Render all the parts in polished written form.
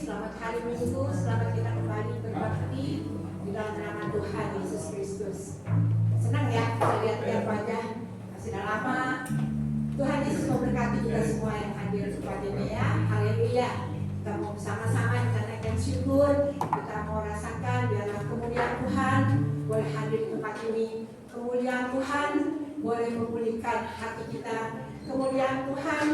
selamat hari Minggu, selamat kita kembali berbakti di dalam nama Tuhan Yesus Kristus. Senang ya, saya lihat wajah, sudah lama. Tuhan Yesus memberkati kita semua yang hadir di tempat ini ya. Haleluya. Kita mau bersama-sama kita naikkan syukur, kita mau rasakan biarlah kemuliaan Tuhan boleh hadir di tempat ini. Kemuliaan Tuhan boleh memulihkan hati kita. Kemuliaan Tuhan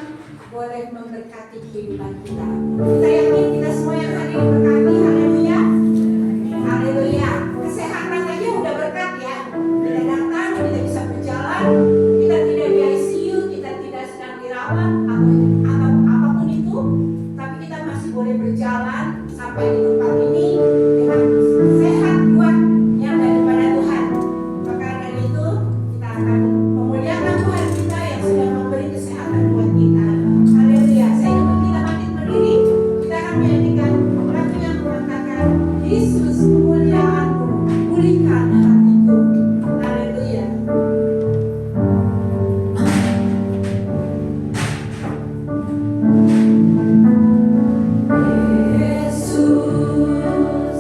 boleh memberkati kehidupan kita. Kita yakin kita semua yang hadir diberkati. Haleluya. Haleluya. Kesehatan aja udah berkat ya. Kita datang, kita bisa berjalan, kita tidak di ICU, kita tidak sedang dirawat atau apapun itu, tapi kita masih boleh berjalan sampai di tempat ini dengan sehat, kuat yang daripada Tuhan. Maka dari itu kita akan memuliakan Tuhan kita yang sudah memberi kesehatan buat kita. Haleluya. Saya ingin kita bangkit berdiri. Kita akan menyanyikan lagu yang mengatakan Yesus kemuliaanmu, pulihkan hatiku. Haleluya. Yesus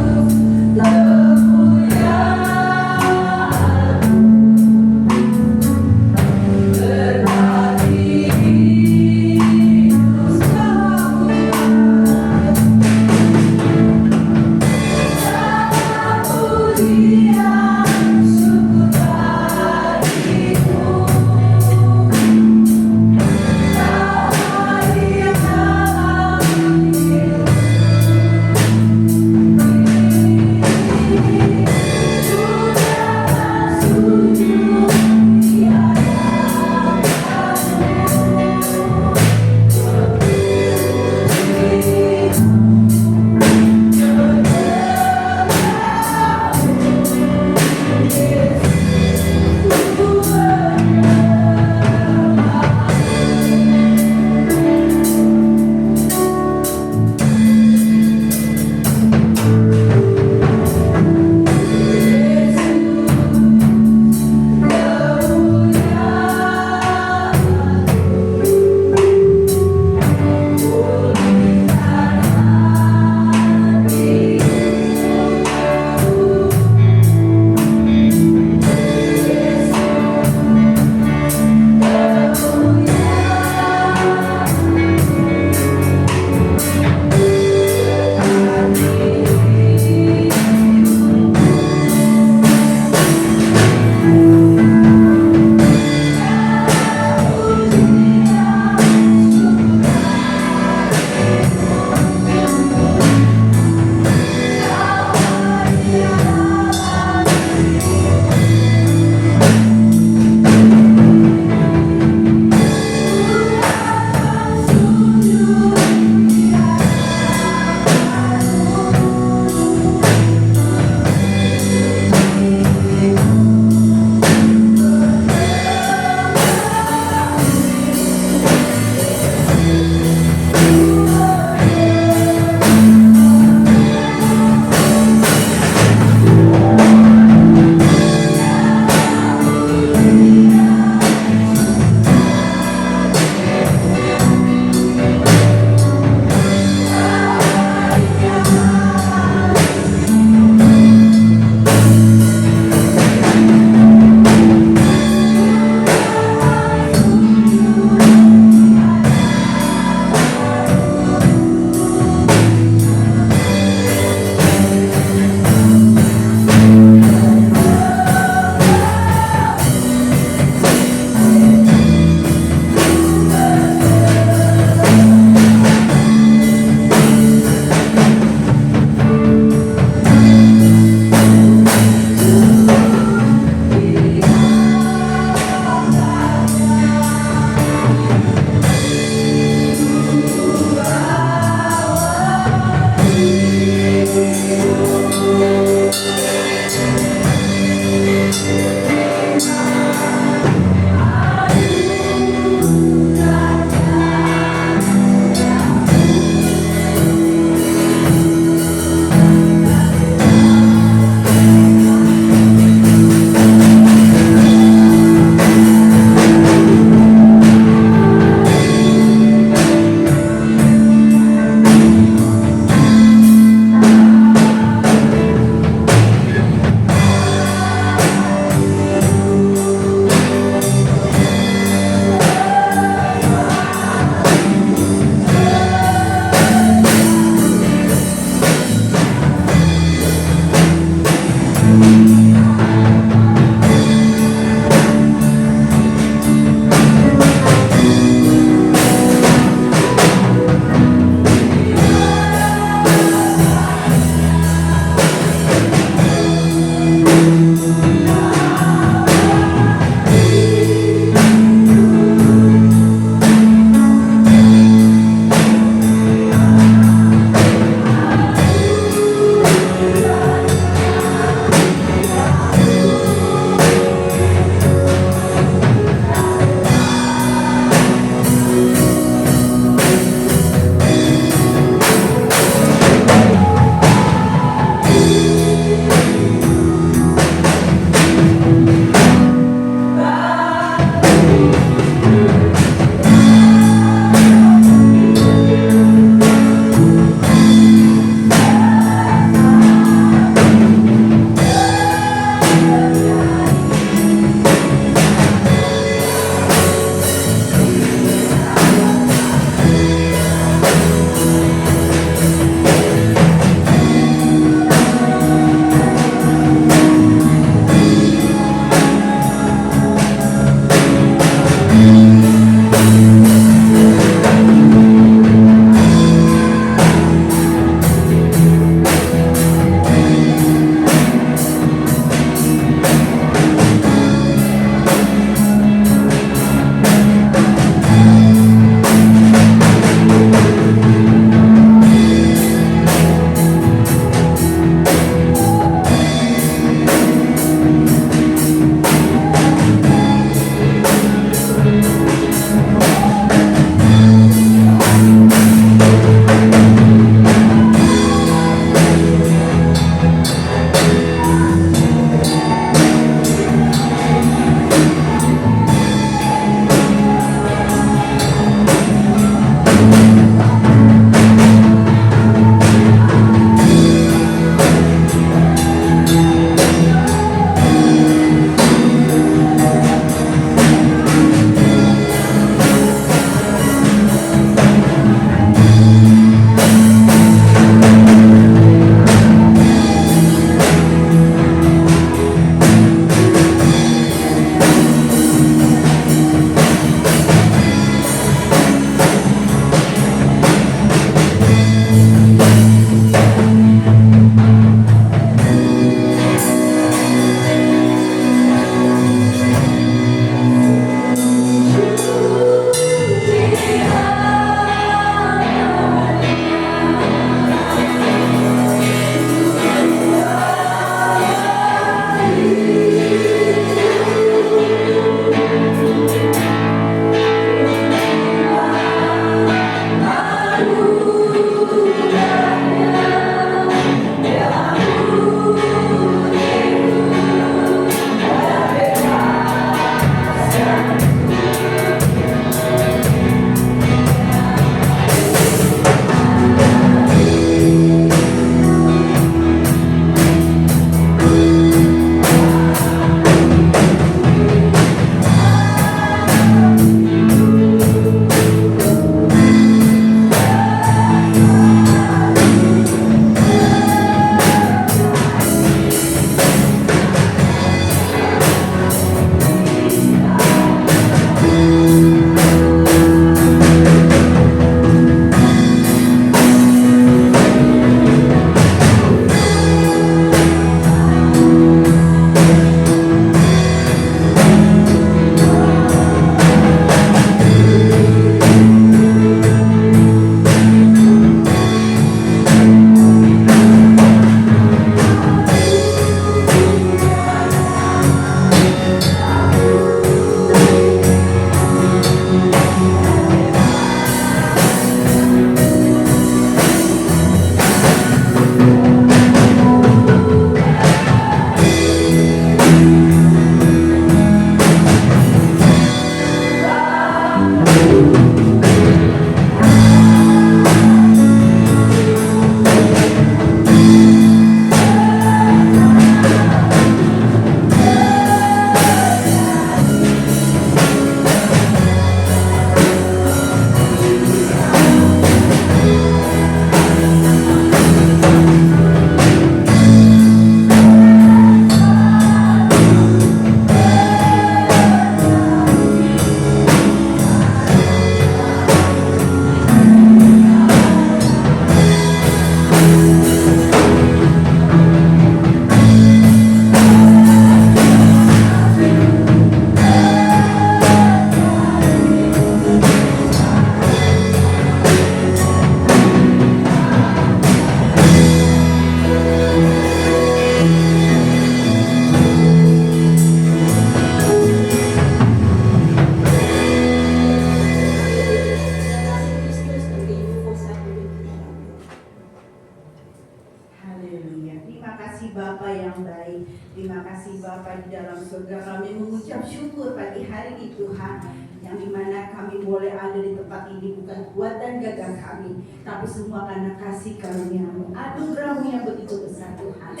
bukan kuat dan gagah kami, tapi semua karena kasih karunia-Mu, anugerah-Mu yang begitu besar Tuhan,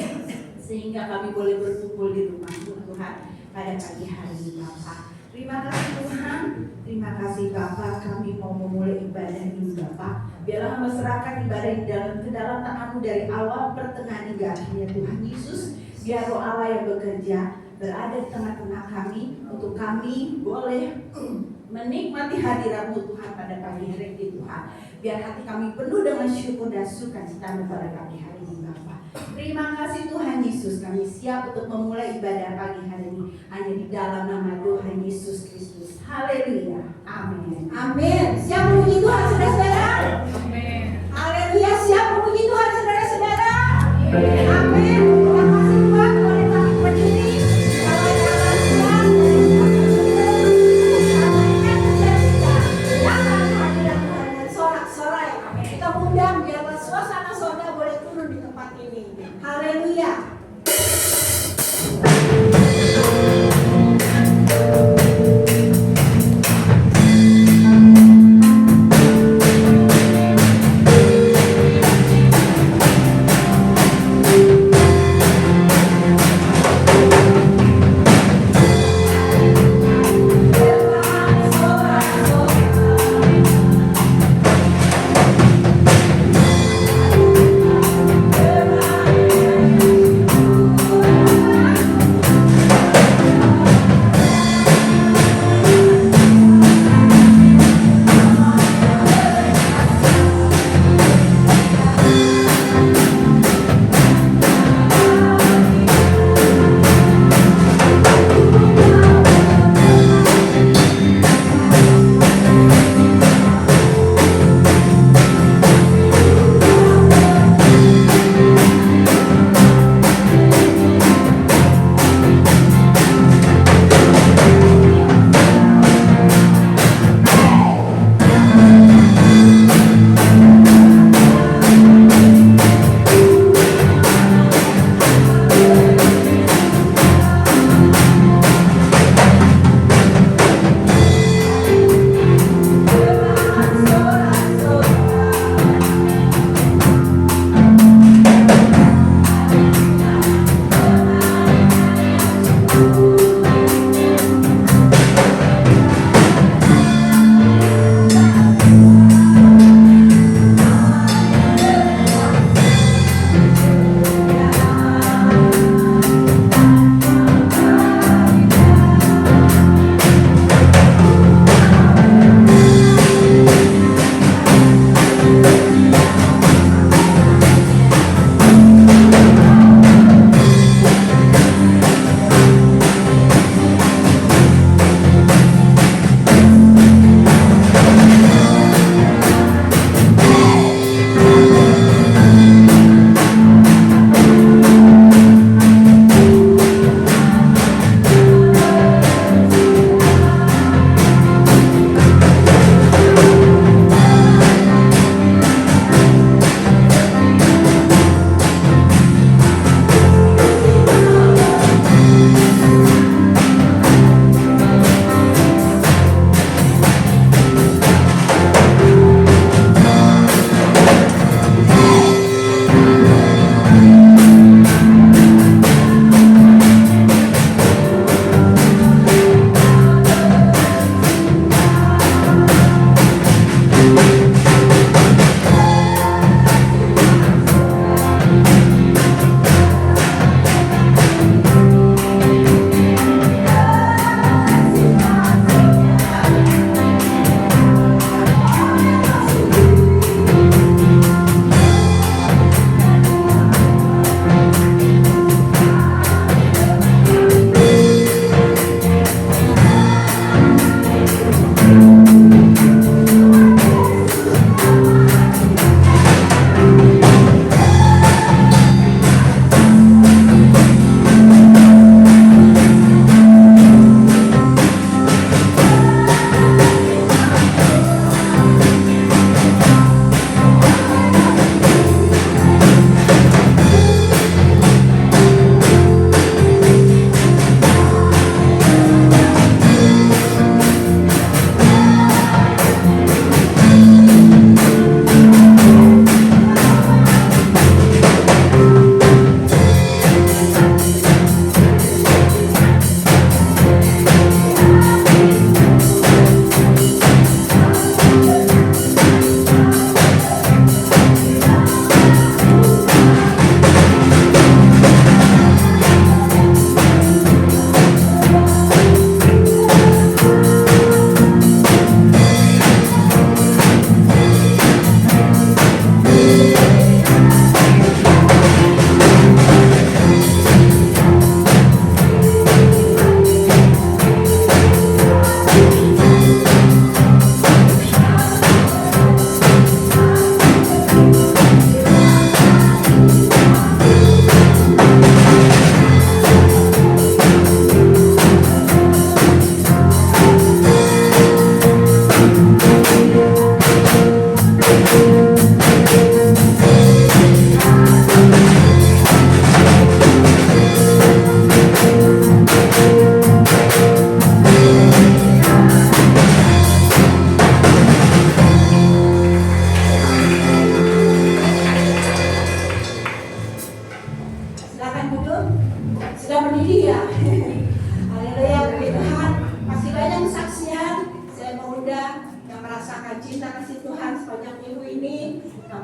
sehingga kami boleh berkumpul di rumah-Mu Tuhan pada pagi hari ini Bapa. Terima kasih Tuhan, terima kasih Bapa, kami mau memulai ibadah ini Bapa. Biarlah kami serahkan ibadah ini ke dalam tangan-Mu dari awal, pertengahan hingga akhirnya Tuhan Yesus. Biar Roh Allah yang bekerja berada di tengah-tengah kami, untuk kami boleh menikmati hadirat-Mu Tuhan pada pagi hari ini Tuhan. Biar hati kami penuh dengan syukur dan sukacita pada pagi hari ini Bapa. Terima kasih Tuhan Yesus, kami siap untuk memulai ibadah pagi hari ini hanya di dalam nama Tuhan Yesus Kristus. Haleluya. Amin. Amin. Siap memuji Tuhan saudara-saudara? Amin. Haleluya. Siap memuji Tuhan saudara-saudara? Amin. Terima kasih Tuhan. Boleh kami berdiri. Kalau jangan siap, datang hadirat Tuhan dan sorak-sorai. Kita undang biarlah suasana sorga boleh turun di tempat ini. Haleluya.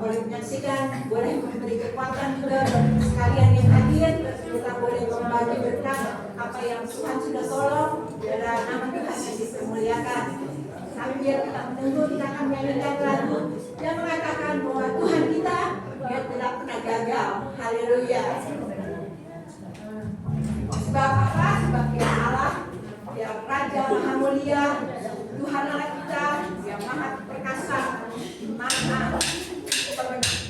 boleh menyaksikan, boleh memberi kekuatan juga bagi sekalian yang hadir. Kita boleh berbagi berkat apa yang Tuhan sudah tolong. Biarlah nama Tuhan yang dipermuliakan. Sambil kita menunggu, kita akan menyanyikan lagu yang mengatakan bahwa Tuhan kita dia tidak pernah gagal. Haleluya. Sebab apa? Sebab dia Allah, dia Raja Maha Mulia, Tuhan Allah kita yang Maha Perkasa, Maha Pemenang.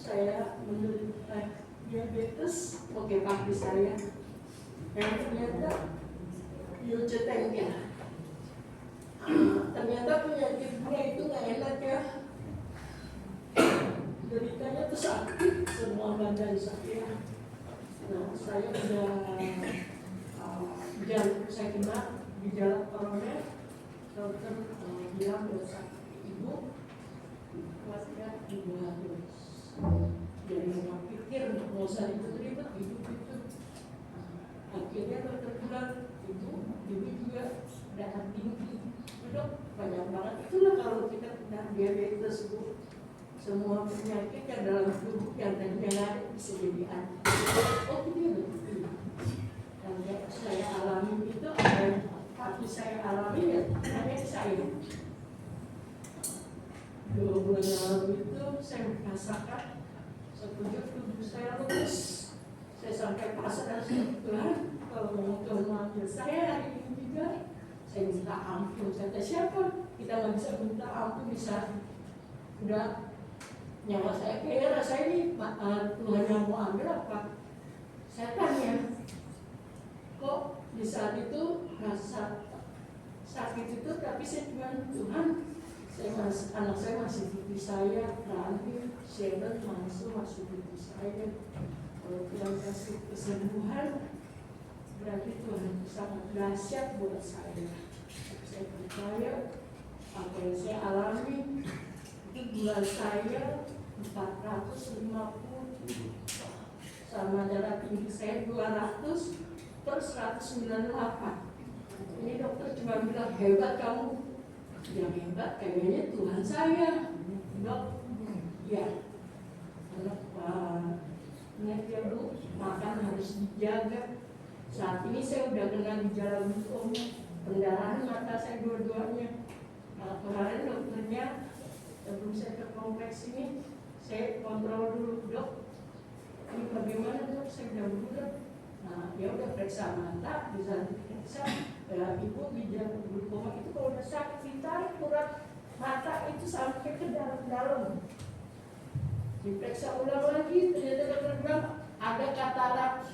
Saya menderita diabetes, oke kaki saya, yang ternyata UCT-nya. Ternyata penyakitnya itu nggak enak ya. Deritanya tuh sakit, semua badan saya. Nah, saya udah jantung saya kena gejala koroner. Dokter bilang udah sakit ibu, kuatnya 200. Jadi nggak pikir nggak usah ribet-ribet hidup itu. Akhirnya dokter bilang ibu juga darah tinggi. Dok, banyak banget. Itulah kalau kita kena diabetes bu, semua penyakit yang dalam tubuh yang tadinya nggak ada bisa jadi ada. Oh gitu. Dan saya alami itu apa yang kaki saya alami ya hanya saya. 2 bulan yang lalu itu saya merasakan sekujur tubuh saya lemes. Saya sampai pasrah sama Tuhan, kalau mau Tuhan mengambil saya hari ini juga, saya minta ampun. Kata siapa? Kita nggak bisa minta ampun, bisa udah nyawa saya kayak rasanya ini Tuhan yang mau ambil apa? Setan ya. Kok di saat itu rasa sakit itu, tapi saya cuma Tuhan. Anak saya masih putih saya, Rani, Sharon masih putih saya. Kalau Tuhan kasih kesembuhan, berarti Tuhan sangat dahsyat buat saya. Saya percaya apa yang saya alami itu gula saya 450, sama darah tinggi saya 200/198. Ini dokter cuma bilang hebat kamu. Yang hebat kayaknya Tuhan saya, dok. Ya, ingat ya bu, makan harus dijaga. Saat ini saya udah kena gejala glaukom, pendarahan mata saya dua-duanya. Kemarin dokternya sebelum saya ke kompleks ini, saya kontrol dulu, dok. Ini bagaimana dok? Saya udah bulat. Nah, dia udah periksa mata, bisa diperiksa. Ibu gejala glaukom itu kalau udah sakit ditarik urat mata itu sampai ke dalam-dalam. Diperiksa ulang lagi, ternyata dokter bilang ada katarak.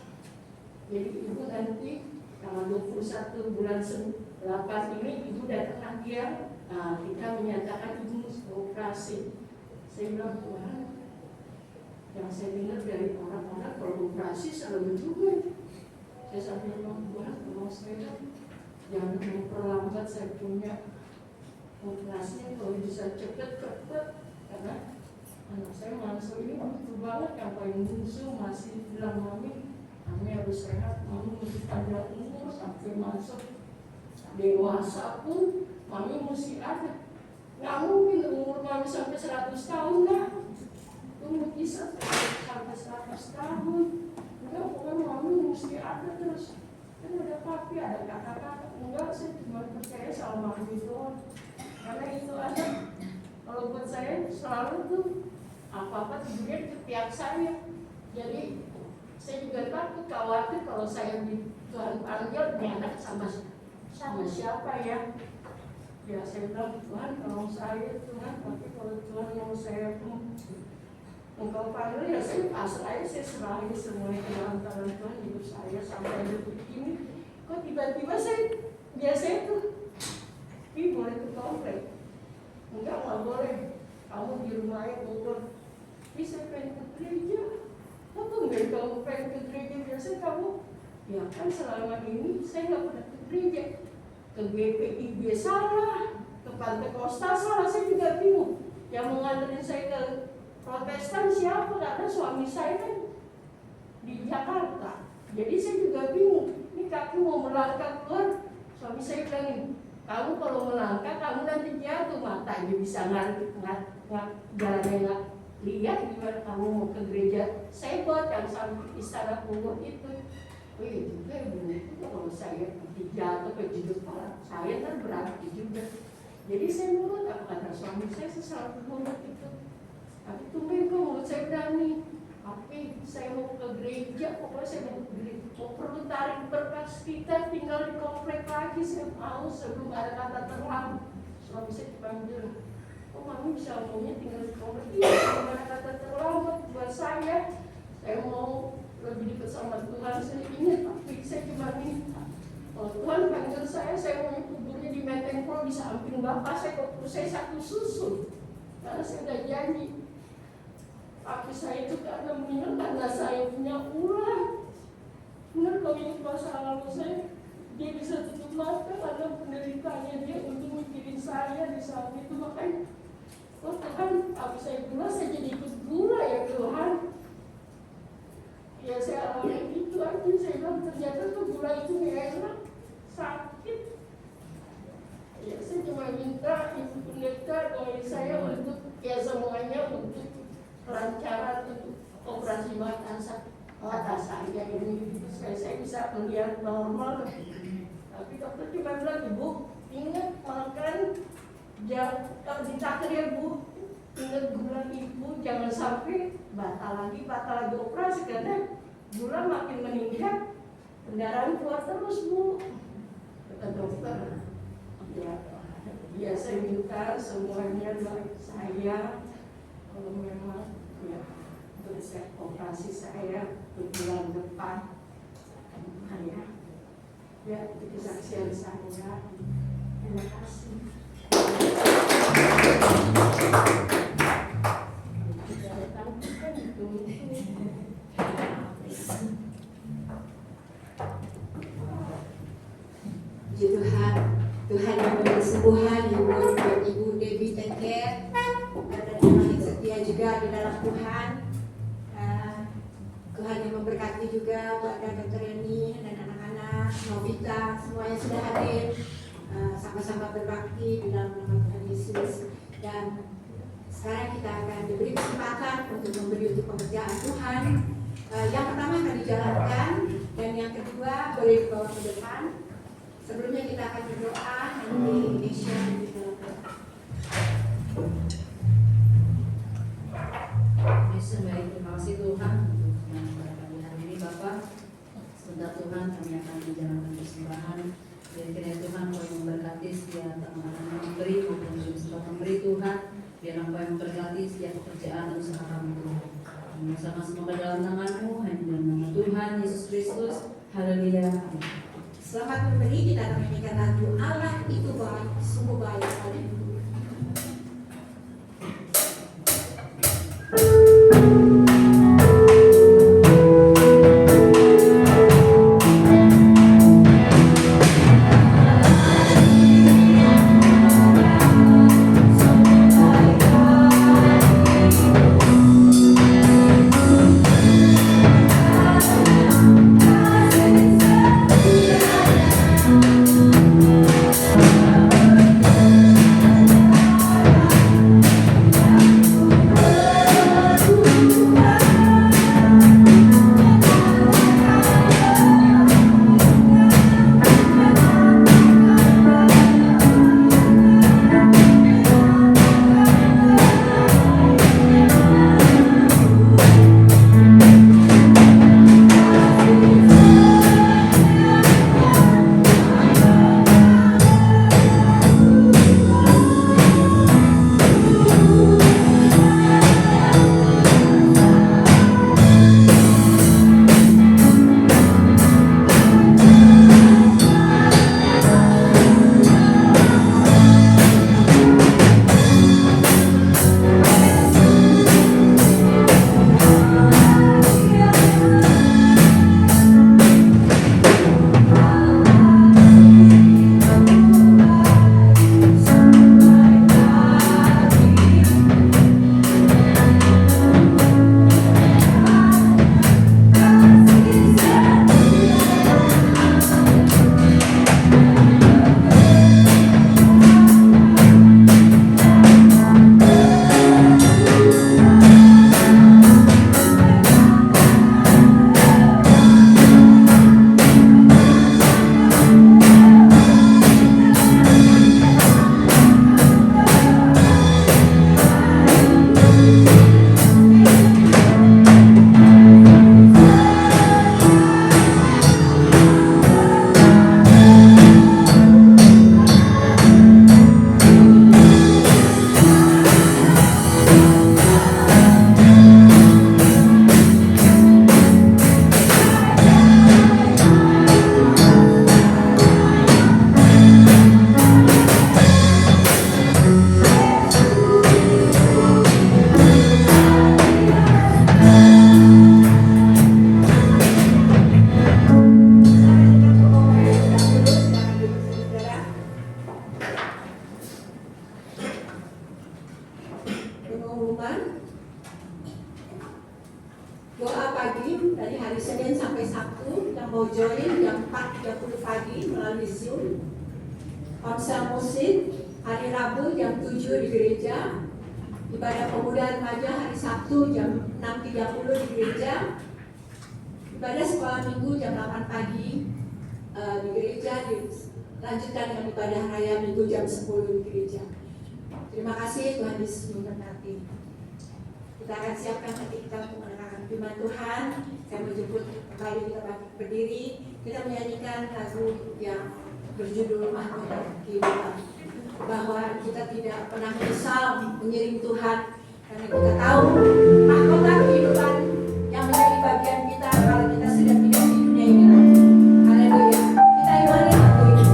Jadi ibu nanti tanggal 21 bulan 8 ini ibu datang lagi ya. Nah, kita menyatakan ibu mesti operasi. Saya bilang Tuhan, yang saya dengar dari orang-orang kalau operasi selalu juga. Saya sambil bilang Tuhan, kalau saya jangan memperlambat saya punya operasinya, kalau bisa cepet karena anak saya masuk ini butuh banget. Yang paling bungsu masih bilang, mami harus sehat, mami mesti panjang umur sampai masuk dewasa pun mami mesti ada. Nggak mungkin umur mami sampai 100 tahun lah, umur bisa sampai 100 tahun. Enggak, pokoknya mami mesti ada terus. Kan ada papi, ada kakak-kakak. Enggak, saya cuma percaya sama mami doang. Karena itu ada. Kalau buat saya selalu tuh apa-apa tidurnya di pihak saya. Jadi saya juga takut, khawatir kalau saya di Tuhan panggil, ini anak sama siapa ya? Ya saya bilang, Tuhan kalau saya Tuhan, tapi kalau Tuhan mau saya Engkau panggil, ya saya pasrah aja, saya serahin semuanya ke dalam tangan Tuhan hidup saya sampai detik ini. Kok tiba-tiba saya biasanya tuh, boleh ke komplek? Enggak boleh. Kamu di rumahnya Bogor. Saya pengen ke gereja. Apa enggak kamu pengen ke gereja? Biasanya kamu, ya kan selama ini saya nggak pernah ke gereja. Ke GPIB salah, ke Pantai Kosta salah, saya juga bingung. Yang mengantarin saya ke Protestan siapa? Karena suami saya kan di Jakarta. Jadi saya juga bingung. Ini kaki mau melangkah keluar, suami saya bilangin, kamu kalau melangkah kamu nanti jatuh, matanya bisa jalannya nggak lihat, gimana kamu mau ke gereja. Saya buat yang sampai istana Bogor itu. Oh iya juga ibu, kalau saya jatuh ke judul kepala saya kan berarti juga. Jadi saya nurut apa kata suami saya selalu nurut itu. Tapi tumben kok mulut saya berani. Tapi saya mau ke gereja, pokoknya saya mau ke gereja. Mau perlu tarik berkas kita tinggal di komplek lagi, saya mau sebelum ada kata terlambat. Suami saya dipanggil, oh mami bisa maunya tinggal di komplek. Iya, sebelum ada kata terlambat buat saya mau lebih dekat sama Tuhan. Saya ingat, tapi saya cuma minta. Kalau Tuhan panggil saya mau kuburnya di Menteng Pol di samping bapak saya, kok saya satu susun. Karena saya udah janji. Tapi saya itu karena meninggal karena saya punya uang. Benar kalau ini masa lalu saya, dia bisa tutup mata karena penderitaannya dia untuk mikirin saya di saat itu. Makanya, oh Tuhan, tapi saya gula, saya jadi ikut gula ya Tuhan. Ya saya alami gitu aja, saya bilang ternyata tuh gula itu gak enak, sakit. Ya saya cuma minta ibu pendeta doain saya untuk ya semuanya untuk kelancaran untuk operasi mata saya ini supaya saya bisa melihat normal. Tapi dokter cuma bilang, ibu ingat makan, jangan ditakdir ya bu, ingat gula ibu jangan sampai batal lagi operasi karena gula makin meningkat, pendarahan keluar terus bu, kata dokter. Ya saya minta semuanya baik saya kalau memang ya resep operasi saya bulan depan ya itu kesaksian saya. Terima kasih. Puji Tuhan, Tuhan yang memberi kesembuhan buat Ibu Debbie Tengket, dan yang setia juga di dalam Tuhan. Tuhan yang memberkati juga buat Dr. Reni dan anak-anak, Novita, semuanya sudah hadir, sama-sama berbakti di dalam nama Tuhan Yesus. Dan sekarang kita akan diberi kesempatan untuk memberi untuk pekerjaan Tuhan. Yang pertama akan dijalankan, dan yang kedua boleh dibawa ke depan. Sebelumnya kita akan berdoa nanti Indonesia di dalam doa. Baik, terima kasih Tuhan untuk yang pada pagi hari ini Bapak. Sebentar Tuhan kami akan menjalankan persembahan. Dan kiranya Tuhan Kau yang memberkati setiap tangan memberi maupun juga memberi Tuhan. Biar Engkau yang memberkati setiap pekerjaan dan usaha kami Tuhan. Kami usahakan semoga dalam tangan-Mu hanya dalam nama Tuhan Yesus Kristus. Haleluya. Selamat memberi, kita akan menyanyikan lagu Allah itu baik, sungguh baik. Haleluya. Haleluya. mau join jam 4.30 pagi melalui Zoom. Konser musik hari Rabu jam 7 di gereja. Ibadah pemuda remaja hari Sabtu jam 6.30 di gereja. Ibadah sekolah minggu jam 8 pagi di gereja, dilanjutkan dengan ibadah raya minggu jam 10 di gereja. Terima kasih, Tuhan Yesus memberkati. Kita akan siapkan hati kita untuk mendengarkan firman Tuhan. Saya menjemput kembali kita berdiri. Kita menyanyikan lagu yang berjudul Mahkota Kehidupan. Bahwa kita tidak pernah menyesal mengiring Tuhan, karena kita tahu mahkota kehidupan yang menjadi bagian kita kalau kita sudah tidak di dunia ini lagi. Haleluya. Kita imani lagu ini.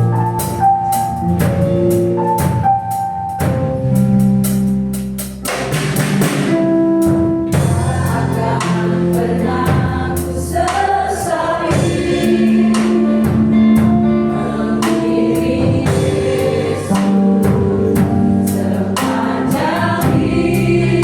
Sepanjang hidupku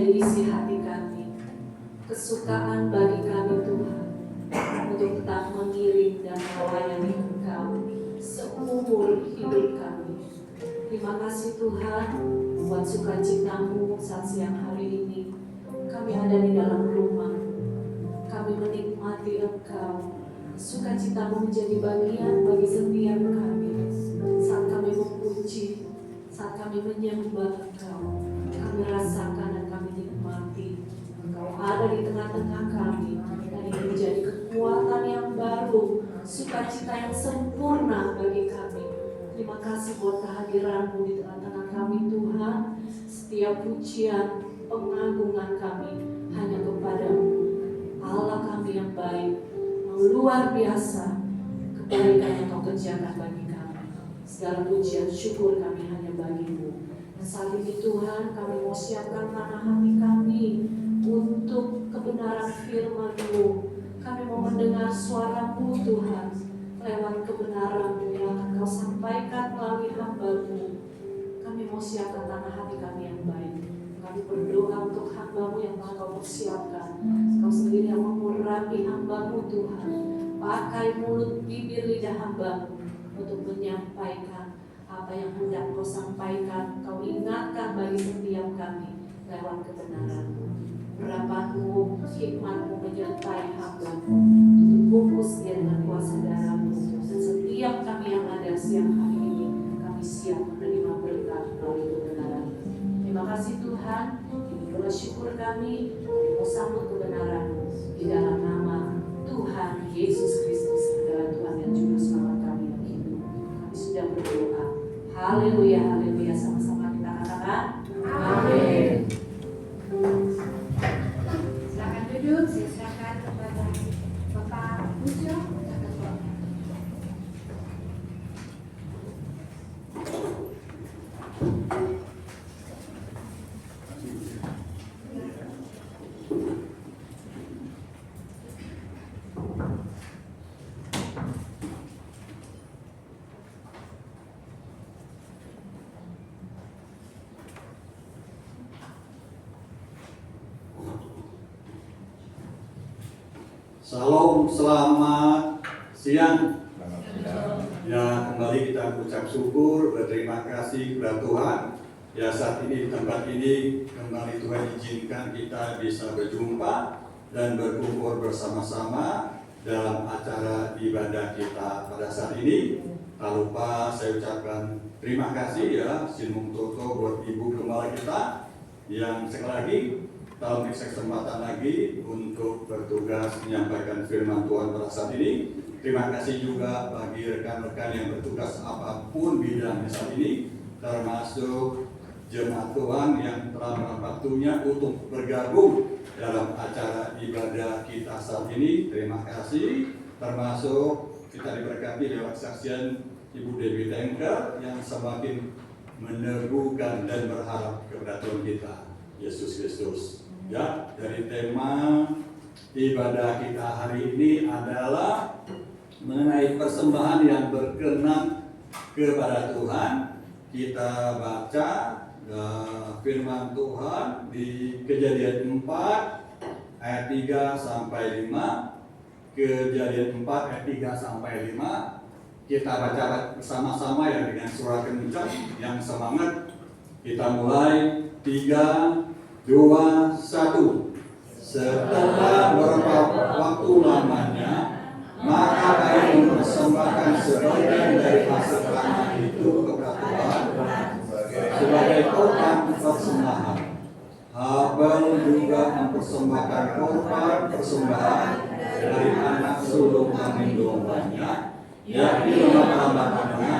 menjadi isi hati kami. Kesukaan bagi kami Tuhan untuk tetap mengiring dan melayani Engkau seumur hidup kami. Terima kasih Tuhan buat sukacitamu saat siang hari ini. Kami ada di dalam rumah, kami menikmati Engkau. Sukacitamu menjadi bagian bagi setiap kami. Saat kami memuji, saat kami menyembah Engkau, kami rasakan dan kami nikmati Engkau ada di tengah-tengah kami. Dan ini menjadi kekuatan yang baru, sukacita yang sempurna bagi kami. Terima kasih buat kehadiran-Mu di tengah-tengah kami Tuhan. Setiap pujian, pengagungan kami hanya kepada-Mu, Allah kami yang baik, yang luar biasa. Kebaikan yang Kau kerjakan bagi kami, segala pujian syukur kami hanya bagi-Mu. Dan saat ini Tuhan, kami mau siapkan tanah hati kami untuk kebenaran firman-Mu. Kami mau mendengar suara-Mu Tuhan, lewat kebenaran-Mu yang akan Kau sampaikan melalui hamba-Mu. Kami mau siapkan tanah hati kami yang baik. Kami berdoa untuk hamba-Mu yang telah Kau persiapkan. Kau sendiri yang mengurapi hamba-Mu Tuhan. Pakai mulut, bibir, lidah hamba-Mu untuk menyampaikan apa yang hendak Kau sampaikan. Kau ingatkan bagi setiap kami lewat kebenaran-Mu. Urapan-Mu, hikmat-Mu menyertai hamba-Mu untuk bungkus dia dengan kuasa darah-Mu. Dan setiap kami yang ada siang hari ini, kami siap menerima berkat melalui kebenaran. Terima kasih Tuhan, ini doa syukur kami, mau sambut kebenaran-Mu di dalam nama Tuhan Yesus Kristus adalah Tuhan dan Juru Selamat kami yang hidup. Kami sudah berdoa. Haleluya, haleluya, sama-sama kita katakan amin. Silakan duduk, saya silakan kepada Bapak Pujo. Silakan Bapak. Salam, selamat siang. Ya, kembali kita mengucap syukur, berterima kasih kepada Tuhan. Ya, saat ini di tempat ini kembali Tuhan izinkan kita bisa berjumpa dan berkumpul bersama-sama dalam acara ibadah kita pada saat ini. Tak lupa saya ucapkan terima kasih ya, Sinmung Toto buat Ibu Gembala kita yang sekali lagi dalam kesempatan lagi untuk bertugas menyampaikan firman Tuhan pada saat ini. Terima kasih juga bagi rekan-rekan yang bertugas apapun bidangnya saat ini, termasuk jemaat Tuhan yang telah meluangkan waktunya untuk bergabung dalam acara ibadah kita saat ini. Terima kasih, termasuk kita diberkati lewat saksian Ibu Dewi Tengker yang semakin meneguhkan dan berharap kepada Tuhan kita, Yesus Kristus. Ya, dari tema ibadah kita hari ini adalah mengenai persembahan yang berkenan kepada Tuhan. Kita baca firman Tuhan di Kejadian 4 ayat 3 sampai 5. Kejadian 4 ayat 3 sampai 5. Kita baca bersama-sama ya dengan suara kencang yang semangat. Kita mulai 3, 2, 1. Setelah beberapa waktu lamanya, maka Kain mempersembahkan sebagian dari hasil tanah itu kepada Tuhan sebagai korban persembahan. Habel juga mempersembahkan korban persembahan dari anak sulung kambing dombanya, yakni lemah-lemahnya.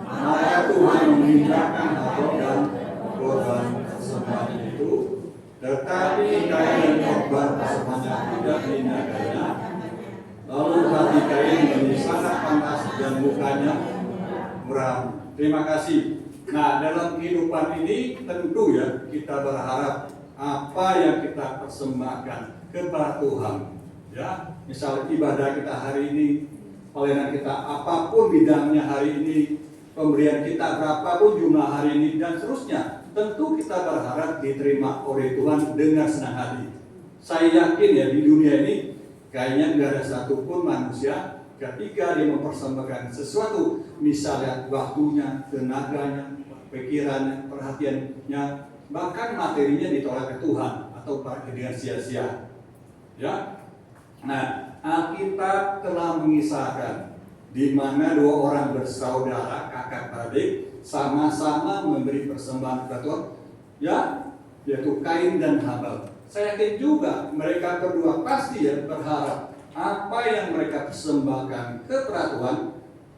Maka Tuhan memindahkan Habel dan korban persembahan itu. Tetapi Kain korban persembahan tidak diingatkannya. Lalu hati Kain menjadi sangat panas dan mukanya muram. Terima kasih. Nah, dalam kehidupan ini tentu ya kita berharap apa yang kita persembahkan kepada Tuhan. Ya, misal ibadah kita hari ini, pelayanan kita apapun bidangnya hari ini, pemberian kita berapapun jumlah hari ini dan seterusnya. tentu kita berharap diterima oleh Tuhan dengan senang hati. Saya yakin ya di dunia ini kayaknya nggak ada satupun manusia ketika dia mempersembahkan sesuatu, misalnya waktunya, tenaganya, pikirannya, perhatiannya, bahkan materinya ditolak ke Tuhan atau dengan sia-sia. Ya, nah Alkitab telah mengisahkan di mana dua orang bersaudara kakak beradik sama-sama memberi persembahan kepada Tuhan, ya, yaitu Kain dan Habel. Saya yakin juga mereka berdua pasti ya berharap apa yang mereka persembahkan kepada Tuhan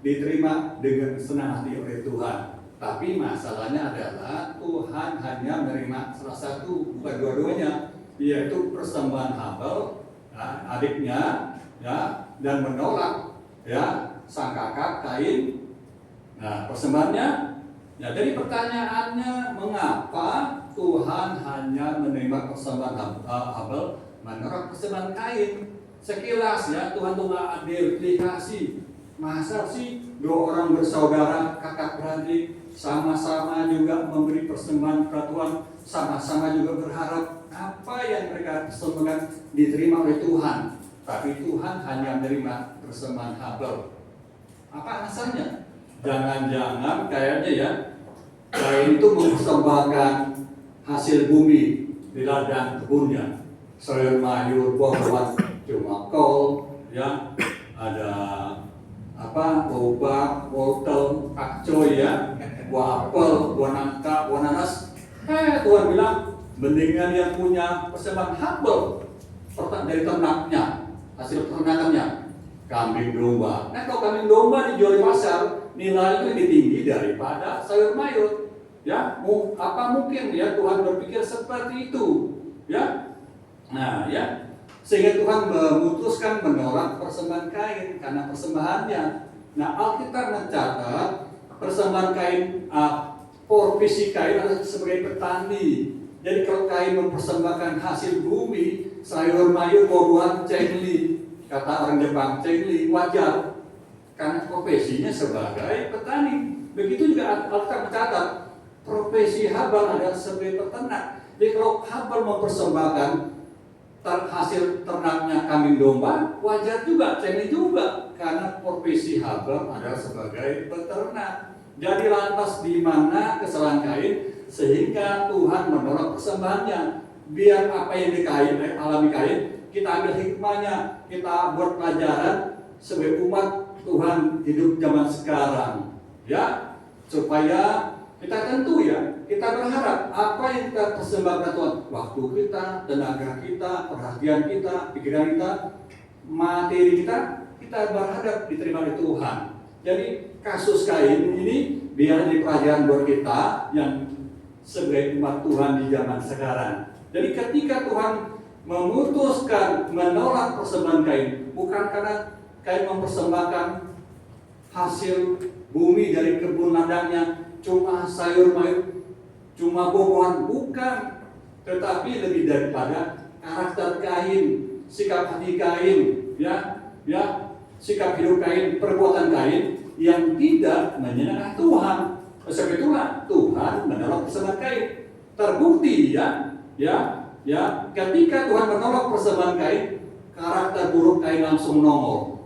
diterima dengan senang hati oleh Tuhan. Tapi masalahnya adalah Tuhan hanya menerima salah satu, bukan dua-duanya, yaitu persembahan Habel, adiknya, ya, dan menolak ya sang kakak Kain. Nah, persembahannya, ya, jadi pertanyaannya mengapa Tuhan hanya menerima persembahan Habel, menolak persembahan Kain? Sekilas ya Tuhan tuh nggak adil, dikasih. Masa sih dua orang bersaudara kakak beradik sama-sama juga memberi persembahan kepada Tuhan, sama-sama juga berharap apa yang mereka persembahkan diterima oleh Tuhan, tapi Tuhan hanya menerima persembahan Habel. Apa alasannya? Jangan-jangan kayaknya ya Kain itu mempersembahkan hasil bumi di ladang kebunnya, sayur mayur, buah-buahan, cuma kol, ya, ada apa, lobak, wortel, pakcoy, ya, buah apel, buah nangka, buah nanas. Tuhan bilang mendingan yang punya persembahan Habel dari ternaknya, hasil peternakannya, kambing domba. Nah, kalau kambing domba dijual di pasar, nilainya lebih tinggi daripada sayur mayur. Ya, apa mungkin ya Tuhan berpikir seperti itu? Ya, nah ya, sehingga Tuhan memutuskan menolak persembahan Kain karena persembahannya. Nah, Alkitab mencatat persembahan Kain, profesi Kain adalah sebagai petani. Jadi kalau Kain mempersembahkan hasil bumi, sayur mayur, buah-buahan, cengli, kata orang Jepang, cengli, wajar, karena profesinya sebagai petani. Begitu juga Alkitab mencatat profesi Habel adalah sebagai peternak. Jadi kalau Habel mempersembahkan hasil ternaknya kambing domba, wajar juga, cengli juga, karena profesi Habel adalah sebagai peternak. Jadi lantas di mana kesalahan Kain sehingga Tuhan menolak persembahannya? Biar apa yang alami Kain, kita ambil hikmahnya, kita buat pelajaran sebagai umat Tuhan hidup zaman sekarang, ya, supaya kita tentu ya, kita berharap apa yang kita persembahkan Tuhan, waktu kita, tenaga kita, perhatian kita, pikiran kita, materi kita berharap diterima oleh Tuhan. Jadi kasus Kain ini biar jadi pelajaran buat kita yang sebagai umat Tuhan di zaman sekarang. Jadi ketika Tuhan memutuskan menolak persembahan Kain, bukan karena Kain mempersembahkan hasil bumi dari kebun ladangnya, cuma sayur mayur, cuma buah-buahan, bukan, tetapi lebih daripada karakter Kain, sikap hati Kain, ya, sikap hidup Kain, perbuatan Kain yang tidak menyenangkan Tuhan. Sebab itulah Tuhan menolak persembahan Kain. Terbukti ya, ketika Tuhan menolak persembahan Kain, karakter buruk Kain langsung nongol,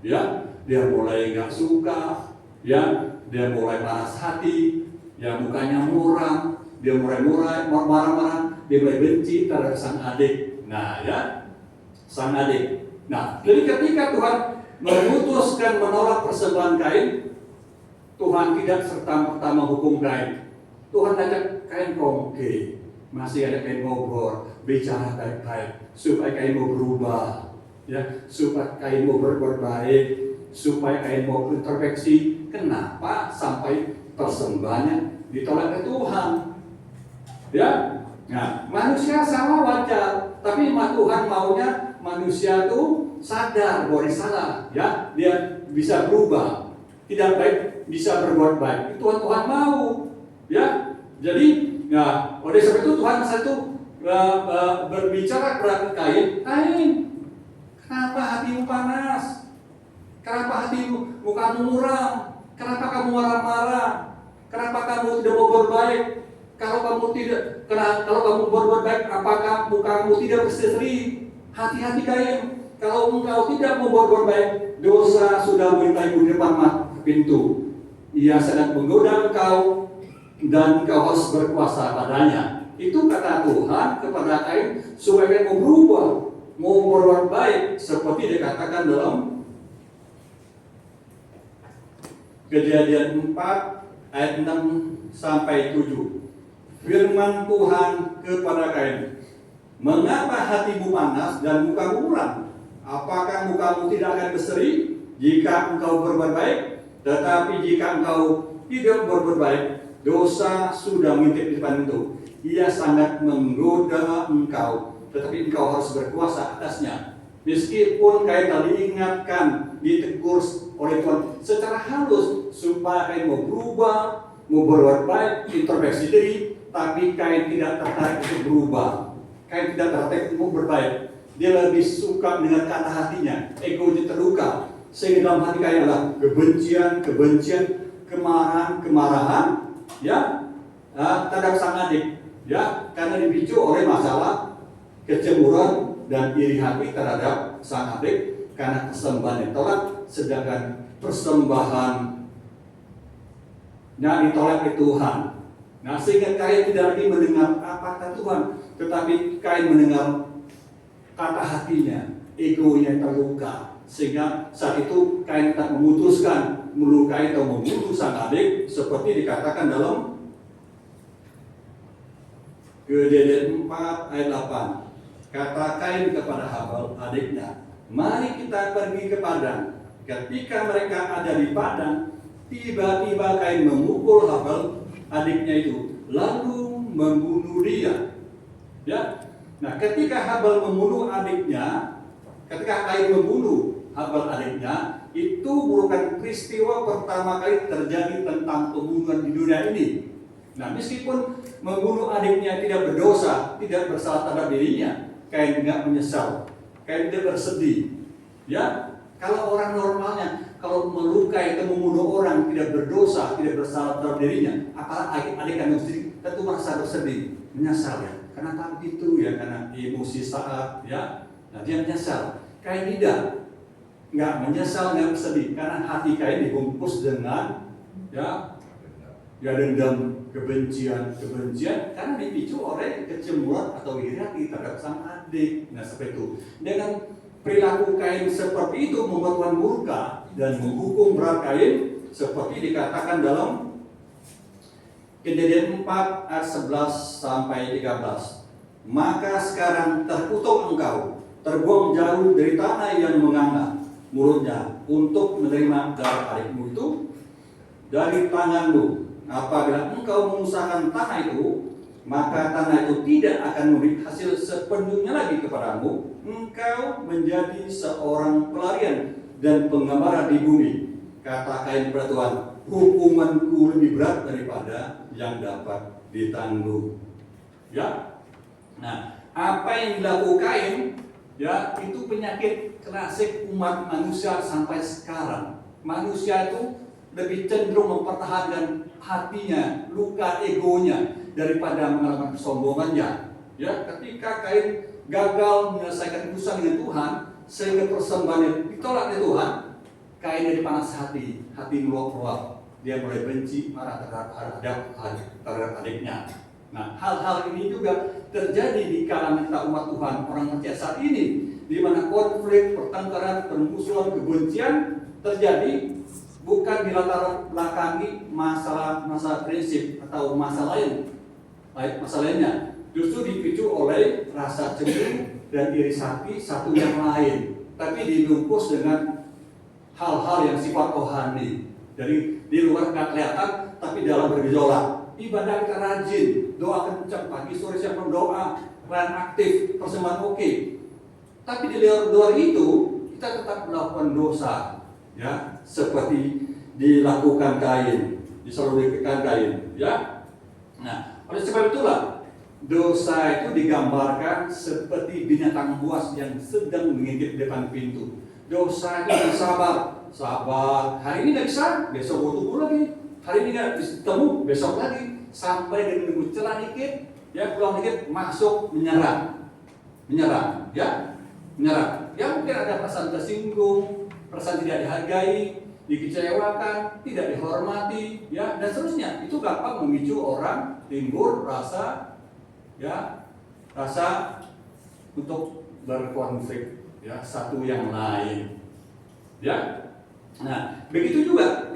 ya, dia mulai nggak suka, ya, dia mulai panas hati, ya, mukanya muram, dia mulai marah-marah, dia mulai benci terhadap sang adik. Nah, ya, sang adik. Nah, jadi ketika Tuhan memutuskan menolak persembahan Kain, Tuhan tidak serta-merta menghukum Kain. Tuhan ajak Kain kongke, masih ada Kain ngobrol, bicara baik-baik, supaya Kain mau berubah, ya, supaya Kain mau berbuat baik, supaya Kain mau introspeksi. Kenapa sampai persembahannya ditolak ke Tuhan? Ya, nah, manusia sama wajar, tapi Tuhan maunya manusia itu sadar bahwa dia salah, ya, dia bisa berubah, tidak baik bisa berbuat baik. Itu Tuhan mau, ya. Jadi, ya, oleh sebab itu Tuhan satu berbicara kepada Kain, kenapa hatimu panas? Kenapa hatimu, mukamu muram? Kenapa kamu marah-marah? Kenapa kamu tidak mau berbaik? Kalau kamu berbuat baik, apakah mukamu tidak berseri? Hati-hati Kain. Kalau engkau tidak mau berbuat baik, dosa sudah merintai di depan pintu. Ia sedang menggoda engkau dan engkau harus berkuasa padanya. Itu kata Tuhan kepada Kain supaya mau berubah, mau berbuat baik seperti dikatakan dalam Kejadian 4 ayat 6 sampai 7. Firman Tuhan kepada Kain, mengapa hatimu panas dan mukamu muram? Apakah mukamu tidak akan berseri jika engkau berbuat baik? Tetapi jika engkau tidak berbuat baik, dosa sudah mengintip di depan itu. Ia sangat menggoda engkau, tetapi engkau harus berkuasa atasnya. Meskipun Kain tadi ingatkan, ditegur oleh Tuhan secara halus supaya Kain mau berubah, mau berbuat baik, introspeksi diri, tapi Kain tidak tertarik untuk berubah. Kain tidak tertarik untuk berbaik. Dia lebih suka dengan kata hatinya, egonya terluka. Sehingga dalam hati Kain adalah kebencian, kemarahan, ya, terhadap sang adik, ya, karena dipicu oleh masalah kecemburuan dan iri hati terhadap sang adik karena persembahan yang tolak, sedangkan persembahannya ditolak oleh Tuhan. Nah, sehingga Kain tidak lagi mendengar apa kata Tuhan, tetapi Kain mendengar kata hatinya, egonya yang terluka. Sehingga saat itu Kain tak memutuskan melukai atau membunuh sang adik seperti dikatakan dalam Kejadian 4 ayat 8. Kata Kain kepada Habel adiknya, mari kita pergi ke padang. Ketika mereka ada di padang, tiba-tiba Kain memukul Habel adiknya itu, lalu membunuh dia. Ya. Nah, ketika Habel membunuh adiknya, ketika Kain membunuh Habel adiknya, itu merupakan peristiwa pertama kali terjadi tentang pembunuhan di dunia ini. Nah, meskipun membunuh adiknya tidak berdosa, tidak bersalah terhadap dirinya, Kain tidak menyesal, Kain tidak bersedih. Ya, kalau orang normalnya, kalau melukai atau membunuh orang tidak berdosa, tidak bersalah terhadap dirinya, apalagi adik kandung sendiri, tentu merasa bersedih, menyesal ya. Kenapa begitu ya? Karena emosi saat, ya. Nah, dia menyesal. Kain tidak, nggak menyesal, nggak bersedih, karena hati Kain dibungkus dengan dendam, kebencian, karena dipicu oleh kecemburuan atau iri hati terhadap sang adik. Nah, seperti itu. Dengan perilaku Kain seperti itu membuat Tuhan murka dan menghukum berat Kain seperti dikatakan dalam Kejadian 4 ayat 11 sampai 13. Maka sekarang terkutuk engkau, terbuang jauh dari tanah yang menganga mulutnya untuk menerima darah adikmu itu dari tanganmu. Apabila engkau mengusahakan tanah itu, maka tanah itu tidak akan memberi hasil sepenuhnya lagi kepadamu. Engkau menjadi seorang pelarian dan pengembara di bumi. Kata Kain kepada Tuhan, hukumanku lebih berat daripada yang dapat ditanggung. Ya, nah, apa yang dilakukan Kain, ya, itu penyakit klasik umat manusia sampai sekarang. Manusia itu lebih cenderung mempertahankan hatinya, luka egonya daripada mengalahkan kesombongannya. Ya, ketika Kain gagal menyelesaikan urusan dengan Tuhan, sehingga persembahannya ditolak oleh Tuhan, Kain jadi panas hati meluap-luap. Dia mulai benci, marah terhadap adiknya. Nah, hal-hal ini juga terjadi di kalangan kita umat Tuhan, orang percaya saat ini, di mana konflik, pertengkaran, permusuhan, kebencian terjadi bukan di latar belakangi masalah prinsip atau masalah lainnya, justru dipicu oleh rasa cemburu dan iri hati satu yang lain, tapi dibungkus dengan hal-hal yang sifat rohani. Jadi di luar nggak kelihatan, tapi dalam bergejolak. Ibadah kita rajin, doa kencang, pagi sore siap berdoa, peran aktif, persembahan oke. Tapi di luar itu kita tetap melakukan dosa, ya, seperti dilakukan Kain, dilakukan Kain, ya. Nah, oleh sebab itulah dosa itu digambarkan seperti binatang buas yang sedang mengintip depan pintu. Dosa itu sabar, hari ini tidak bisa, besok tunggu lagi. hari ini nggak ketemu, besok lagi sampai dengan minggu celah dikit, ya pulang dikit masuk menyerang, ya menyerang. Ya mungkin ada perasaan tersinggung, perasaan tidak dihargai, dikecewakan, tidak dihormati, ya dan seterusnya. Itu gampang memicu orang timbul rasa, ya rasa untuk berkonflik, ya satu yang lain, ya. Nah begitu juga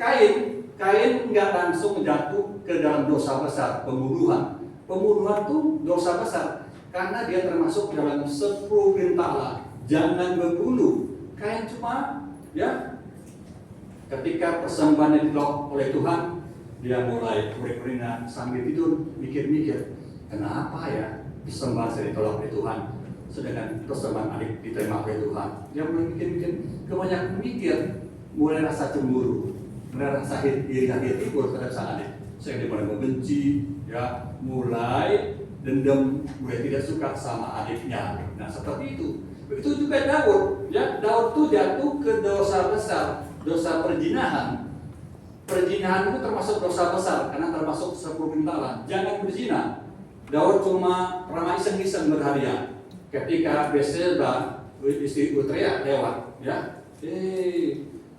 Kain nggak langsung jatuh ke dalam dosa besar, pembunuhan. Pembunuhan itu dosa besar karena dia termasuk dalam 10 perintah Allah, jangan membunuh. Kain cuma, ya ketika persembahannya ditolak oleh Tuhan, dia mulai kurik-kurinan sambil tidur, mikir-mikir, kenapa ya persembahan saya ditolak oleh Tuhan, sedangkan persembahan adik diterima oleh Tuhan. Dia mulai mikir-mikir, kebanyakan mikir, mulai rasa cemburu, mulai rasa iri timbul terhadap sang adik. Saya mulai membenci, ya mulai dendam, mulai tidak suka sama adiknya. Nah seperti itu. Begitu juga Daud, ya Daud itu jatuh ke dosa besar, dosa perzinahan. Perzinahan itu termasuk dosa besar karena termasuk 10 perintah Allah. Jangan berzina. Daud cuma ramai iseng-iseng berharian. Ketika Bathsheba istri Utria lewat, ya,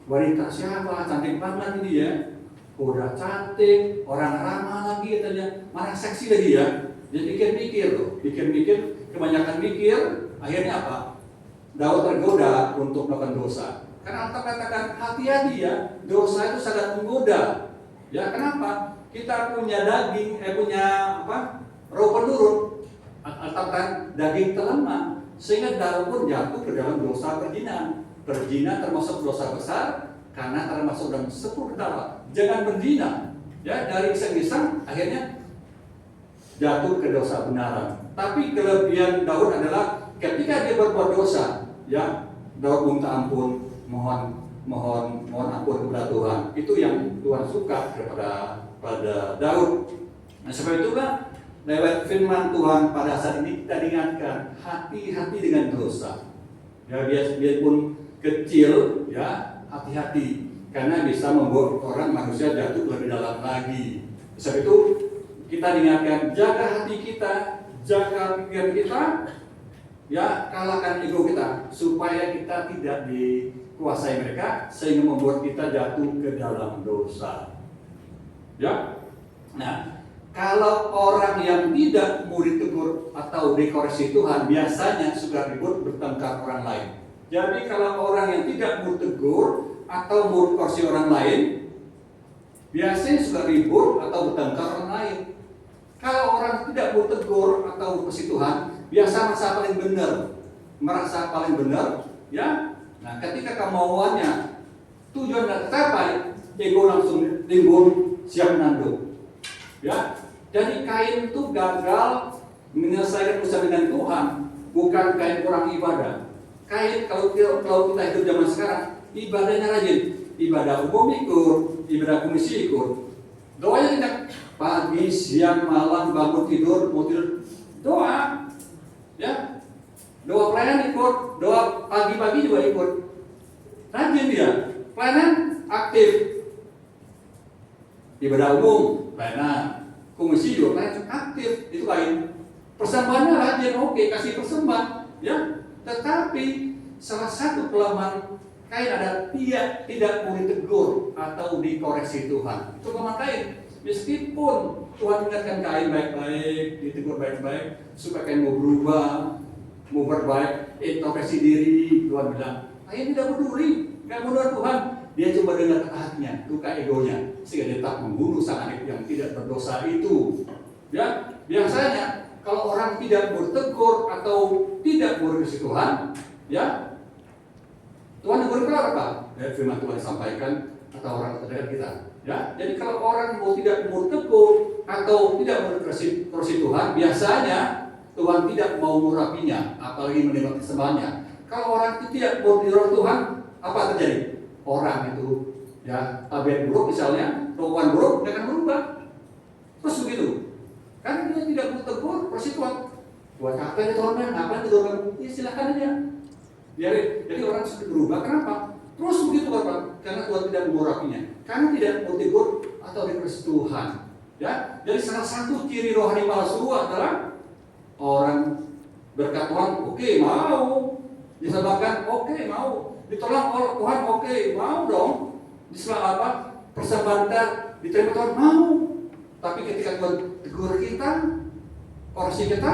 wanita siapa? Cantik banget ini ya. Udah cantik, orang ramah lagi katanya, mana seksi lagi ya. Dia pikir-pikir loh, pikir-pikir, kebanyakan mikir, akhirnya apa? Daud tergoda untuk melakukan dosa. Karena Alkitab katakan hati-hati ya, dosa itu sangat menggoda. Ya kenapa? Kita punya daging, punya apa? Roh penurut. Alkitab kan daging terlemah, sehingga Daud pun jatuh ke dalam dosa perzinahan. Berzina termasuk dosa besar karena termasuk dalam 10 perintah. Jangan berzina. Ya dari iseng-iseng akhirnya jatuh ke dosa benaran. Tapi kelebihan Daud adalah ketika dia berbuat dosa, ya Daud minta ampun, mohon ampun kepada Tuhan. Itu yang Tuhan suka pada Daud. Nah sebab itulah lewat firman Tuhan pada saat ini kita diingatkan hati-hati dengan dosa. Ya biarpun kecil, ya hati-hati karena bisa membuat orang manusia jatuh lebih dalam lagi. Sebab itu kita diingatkan jaga hati kita, jaga pikiran kita, ya kalahkan ego kita supaya kita tidak dikuasai mereka sehingga membuat kita jatuh ke dalam dosa. Ya, nah kalau orang yang tidak mau ditegur atau dikoreksi Tuhan biasanya suka ribut bertengkar orang lain. Jadi kalau orang yang tidak mau tegur atau mau dikoreksi orang lain biasanya suka ribut atau bertengkar orang lain. Kalau orang tidak mau tegur atau dikoreksi Tuhan biasa merasa paling benar, ya. Nah, ketika kemauannya tujuan tidak tercapai, ego langsung timbul, siap menanduk. Ya. Jadi Kain itu gagal menyelesaikan urusan dengan Tuhan, bukan Kain kurang ibadah. Kain kalau kita hidup zaman sekarang, ibadahnya rajin, ibadah umum ikut, ibadah komisi ikut. Doanya tidak pagi, siang, malam, bangun tidur, mau tidur, doa. Ya, doa pelayanan ikut, doa pagi-pagi juga ikut. Rajin dia, pelayanan aktif. Ibadah umum, pelayanan, komisi juga pelayanan aktif, itu Kain. Persembahannya rajin, oke, kasih persembahan, ya. Tetapi salah satu kelemahan Kain ada tidak mau ditegur atau dikoreksi Tuhan. Itu kelemahan Kain. Meskipun Tuhan ingatkan Kain baik-baik, ditegur baik-baik, supaya Kain mau berubah, mau berbaik, introspeksi diri, Tuhan bilang, Kain tidak peduli, nggak menurut Tuhan, dia coba dengar kata hatinya, luka egonya, sehingga dia tak membunuh sang adik yang tidak berdosa itu. Ya, biasanya kalau orang tidak bertegur atau tidak berkoreksi Tuhan, ya, Tuhan berkelar apa? Ya, firman Tuhan disampaikan atau orang terdekat kita. Ya, jadi kalau orang tidak mau tegur atau tidak mau dikoreksi Tuhan, biasanya Tuhan tidak mau mengurapinya, apalagi menerima persembahannya. Kalau orang itu tidak mau didorong Tuhan, apa terjadi? Orang itu, ya, tabiat buruk misalnya, kelakuan buruk, dia akan berubah. Terus begitu. Karena dia tidak mau tegur, koreksi Tuhan. Buat apa ini Tuhan? Ngapain tegur kamu? Ya silakan aja. Jadi orang sudah berubah. Kenapa? Terus begitu Bapak, karena Tuhan tidak mengurapinya. Karena tidak mau tegur atau request Tuhan. Ya, jadi salah satu ciri rohani palsu adalah orang berkat Tuhan, oke, mau disembahkan, oke, mau ditolong oleh Tuhan, oke, mau dong diselamatkan, persembahan diterima Tuhan, mau. Tapi ketika Tuhan tegur kita, koreksi kita,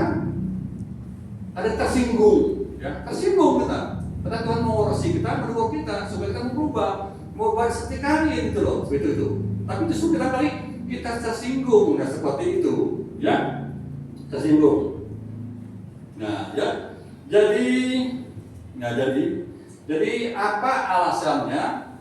ada tersinggung, ya, tersinggung kita. Karena Tuhan mau koreksi kita, menegur kita supaya kita mau berubah, mau balik seperti kalian gitu loh, seperti itu. Tapi justru kali kita tersinggung, nah seperti itu, ya, tersinggung. Nah, ya, jadi apa alasannya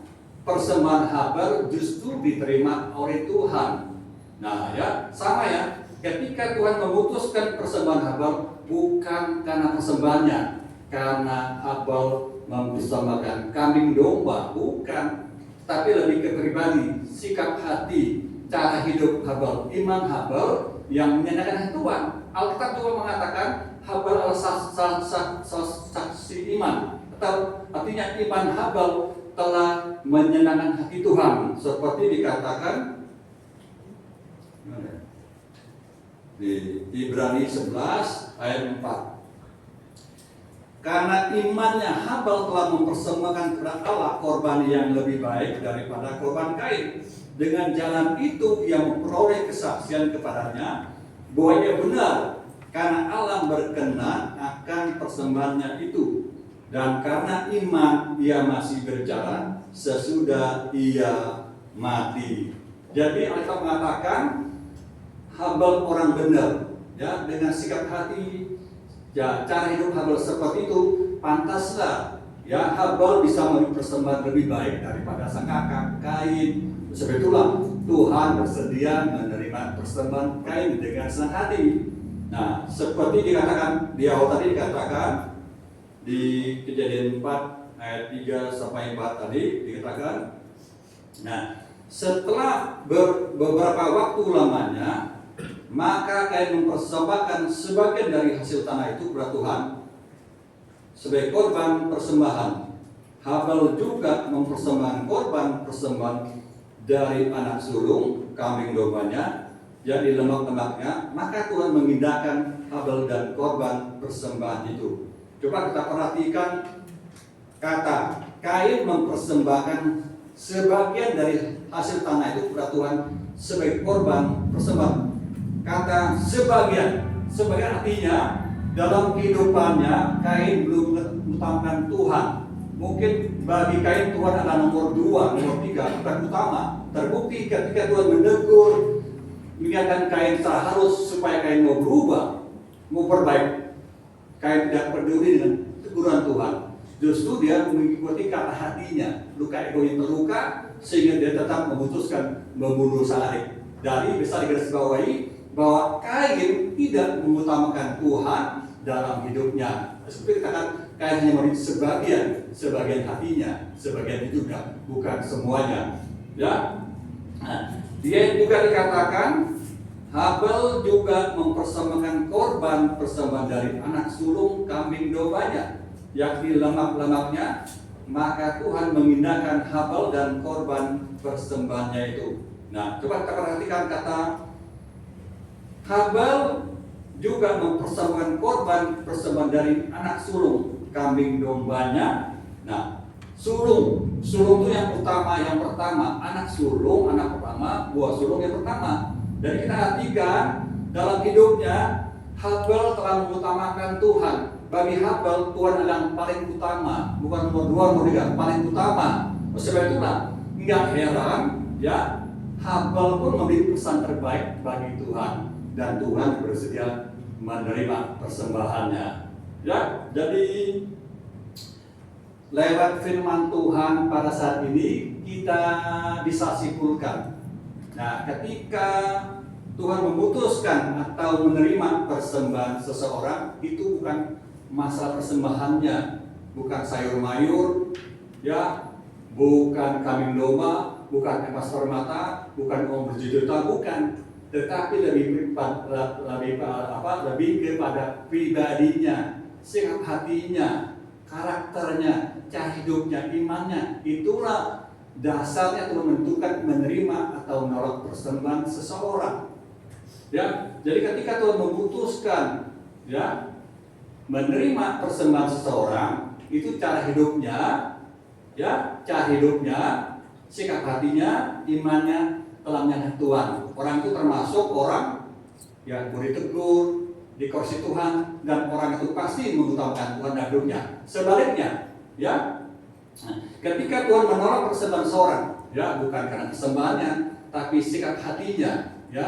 persembahan Habel justru diterima oleh Tuhan? Nah, ya, sama ya. Ketika Tuhan memutuskan persembahan Habel bukan karena persembahannya, karena Habel mempersembahkan kambing domba, bukan, tapi lebih ke pribadi, sikap hati, cara hidup Habel, iman Habel yang menyenangkan Tuhan. Alkitab juga mengatakan Habel adalah saksi iman, atau artinya iman Habel telah menyenangkan hati Tuhan, seperti dikatakan di Ibrani 11 ayat 4. Karena imannya Habel telah mempersembahkan kepada Allah korban yang lebih baik daripada korban Kain. Dengan jalan itu ia memperoleh kesaksian kepadanya bahwa ia benar, karena Allah berkenan akan persembahannya itu. Dan karena iman ia masih berjalan sesudah ia mati. Jadi Alkitab mengatakan Habel orang benar, ya, dengan sikap hati, ya, cara hidup Habel seperti itu, pantaslah, ya, Habel bisa memberi persembahan lebih baik daripada sang kakak Kain. Sebab itulah Tuhan bersedia menerima persembahan Kain dengan senang hati. Nah, seperti dikatakan di awal tadi, dikatakan di Kejadian 4 ayat 3 sampai 4 tadi dikatakan. Nah, setelah beberapa waktu lamanya, maka Kain mempersembahkan sebagian dari hasil tanah itu kepada Tuhan sebagai korban persembahan. Habel juga mempersembahkan korban persembahan dari anak sulung kambing dombanya yang di lemak-lemaknya. Maka Tuhan mengindahkan Habel dan korban persembahan itu. Coba kita perhatikan kata Kain mempersembahkan sebagian dari hasil tanah itu kepada Tuhan sebagai korban persembahan. Kata sebagian artinya dalam kehidupannya Kain belum mengutamakan Tuhan. Mungkin bagi Kain Tuhan adalah nomor 2, nomor 3, bukan utama. Terbukti ketika Tuhan menegur, mengingatkan Kain secara halus supaya Kain mau berubah, mau perbaiki. Kain tidak peduli dengan teguran Tuhan. Justru dia mengikuti kata hatinya, luka egonya terluka, sehingga dia tetap memutuskan membunuh sang adik. Dari bisa digarisbawahi bahwa Kain tidak mengutamakan Tuhan dalam hidupnya. Seperti dikatakan, Kain hanya memberi sebagian hatinya, sebagian hidupnya, bukan semuanya. Ya, nah, dia juga dikatakan Habel juga mempersembahkan korban persembahan dari anak sulung kambing dombanya, yakni lemak-lemaknya. Maka Tuhan mengindahkan Habel dan korban persembahannya itu. Nah, coba kita perhatikan kata Habel juga mempersembahkan korban persembahan dari anak sulung kambing dombanya. Nah, sulung itu yang utama, yang pertama, anak sulung, anak pertama, buah sulung yang pertama. Dan kita perhatikan dalam hidupnya Habel telah mengutamakan Tuhan. Bagi Habel Tuhan adalah yang paling utama, bukan nomor 2, nomor 3, paling utama. Sebab itulah nggak heran, ya, Habel pun memberi pesan terbaik bagi Tuhan, dan Tuhan bersedia menerima persembahannya. Ya, jadi lewat firman Tuhan pada saat ini kita bisa simpulkan. Nah, ketika Tuhan memutuskan atau menerima persembahan seseorang, itu bukan masalah persembahannya, bukan sayur mayur, ya, bukan kambing domba, bukan emas permata, bukan uang berjuta, bukan, tetapi lebih kepada pribadinya, sikap hatinya, karakternya, cara hidupnya, imannya. Itulah dasarnya Tuhan menentukan menerima atau menolak persembahan seseorang. Ya, jadi ketika Tuhan memutuskan ya menerima persembahan seseorang, itu cara hidupnya, ya, cara hidupnya, sikap hatinya, imannya telah menyerahkan Tuhan. Orang itu termasuk orang yang boleh tegur, dikasihi Tuhan, dan orang itu pasti mengutamakan Tuhan dalam hidupnya. Sebaliknya, ya, ketika Tuhan menolak persembahan seorang, ya, bukan karena persembahannya, tapi sikap hatinya, ya,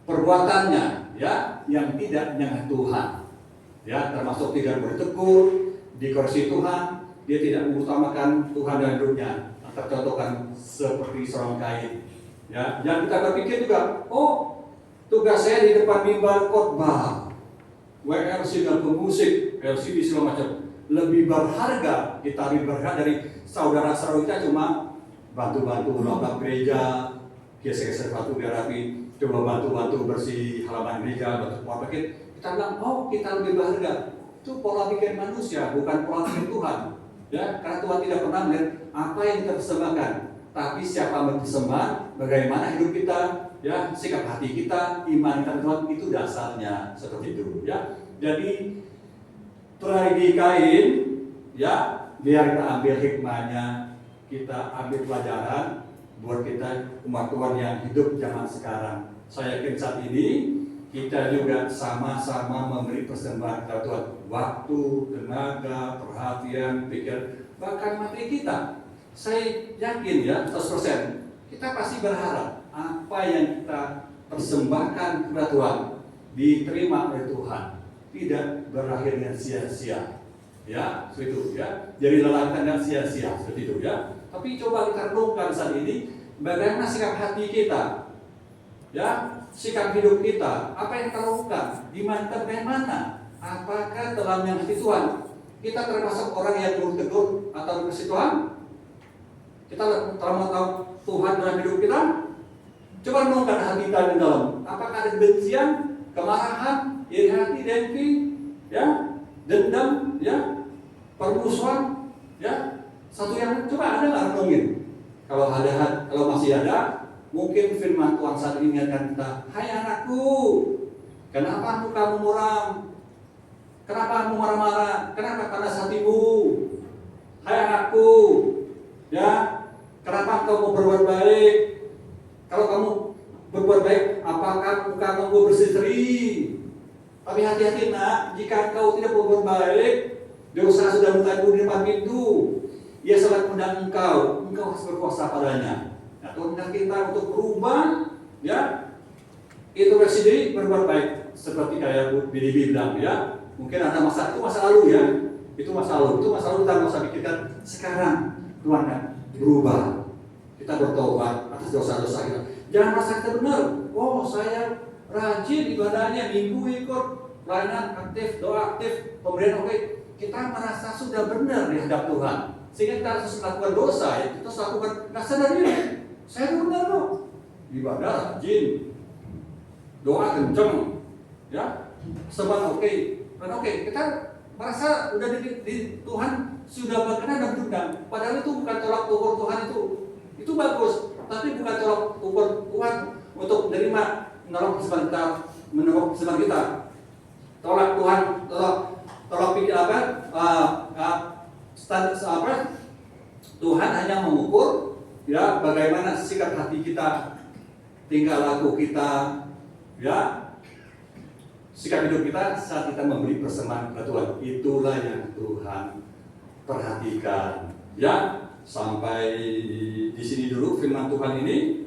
perbuatannya, ya, yang tidak menyembah Tuhan, ya, termasuk tidak boleh tegur, dikasihi Tuhan, dia tidak mengutamakan Tuhan dalam hidupnya. Tercontohkan seperti seorang Kain, ya, yang kita berpikir juga, oh, tugas saya di depan mimbar khotbah, WRC dan pemusik, LCD segala macam, lebih berharga, kita lebih berharga dari saudara-saudara kita cuma bantu-bantu lomba gereja, geser-geser batu biar rapi, coba bantu-bantu bersih halaman gereja, bantu keluar paket. Kita bilang, oh, kita lebih berharga. Itu pola pikir manusia, bukan pola pikir Tuhan. Ya, karena Tuhan tidak pernah melihat apa yang kita persembahkan, tapi siapa yang bersembah, bagaimana hidup kita, ya, sikap hati kita, iman kita Tuhan, itu dasarnya seperti itu, ya. Jadi tragedi Kain, ya, biar kita ambil hikmahnya, kita ambil pelajaran buat kita umat Tuhan yang hidup zaman sekarang. Saya yakin saat ini kita juga sama-sama memberi persembahan kepada Tuhan, waktu, tenaga, perhatian, pikir, bahkan materi kita. Saya yakin ya 100% kita pasti berharap apa yang kita persembahkan kepada Tuhan diterima oleh Tuhan, tidak berakhir dengan sia-sia, ya, seperti itu, ya. Jadi lelahkan dan sia-sia, seperti itu, ya. Tapi coba kita renungkan saat ini, bagaimana sikap hati kita, ya, sikap hidup kita, apa yang kita lakukan, iman kita bagaimana, apakah telah mengerti Tuhan? Kita termasuk orang yang belum tegur atau bersih Tuhan? Kita telah tahu Tuhan dalam hidup kita? Coba renungkan hati kita di dalam. Apakah ada kebencian, kemarahan, iri hati, dengki, ya, dendam, ya, permusuhan, ya, satu yang coba ada nggak renungin? Kalau ada, kalau masih ada, mungkin firman Tuhan saat ini mengingatkan kita, hai anakku, kenapa mukamu muram? Kenapa kamu marah-marah? Kenapa panas hatimu? Hai anakku, ya, kenapa kamu berbuat baik? Kalau kamu berbuat baik, apakah muka kamu berseri? Tapi hati-hati nak, jika kau tidak berbuat baik, dosa sudah menunggu di depan pintu. Ia sangat mengundang engkau harus berkuasa padanya. Nah, Tuhan mengingatkan kita untuk berubah, ya, introspeksi diri, berbuat baik, seperti kayak Billy bilang, ya. Mungkin ada masa itu masa lalu, ya, itu masa lalu kita nggak usah pikirkan. Sekarang Tuhan kan berubah, kita bertobat atas dosa-dosa kita. Jangan merasa kita benar. Oh, saya rajin ibadahnya, minggu ikut pelayanan aktif, doa aktif, pemberian oke. Kita merasa sudah benar di hadap Tuhan, sehingga kita harus melakukan dosa, ya, kita harus lakukan nggak sadar diri. Saya benar loh, ibadah rajin, doa kenceng, ya, semua oke. Dan oke, kita merasa udah di Tuhan sudah berkenan dan berkenan. Padahal itu bukan tolak ukur Tuhan itu bagus, tapi bukan tolak ukur Tuhan untuk menerima menolak persembahan kita. Tolak Tuhan, tolak pikir apa? Status apa? Tuhan hanya mengukur, ya, bagaimana sikap hati kita, tingkah laku kita, ya, sikap hidup kita saat kita memberi persembahan kepada Tuhan. Itulah yang Tuhan perhatikan, ya. Sampai di sini dulu firman Tuhan ini.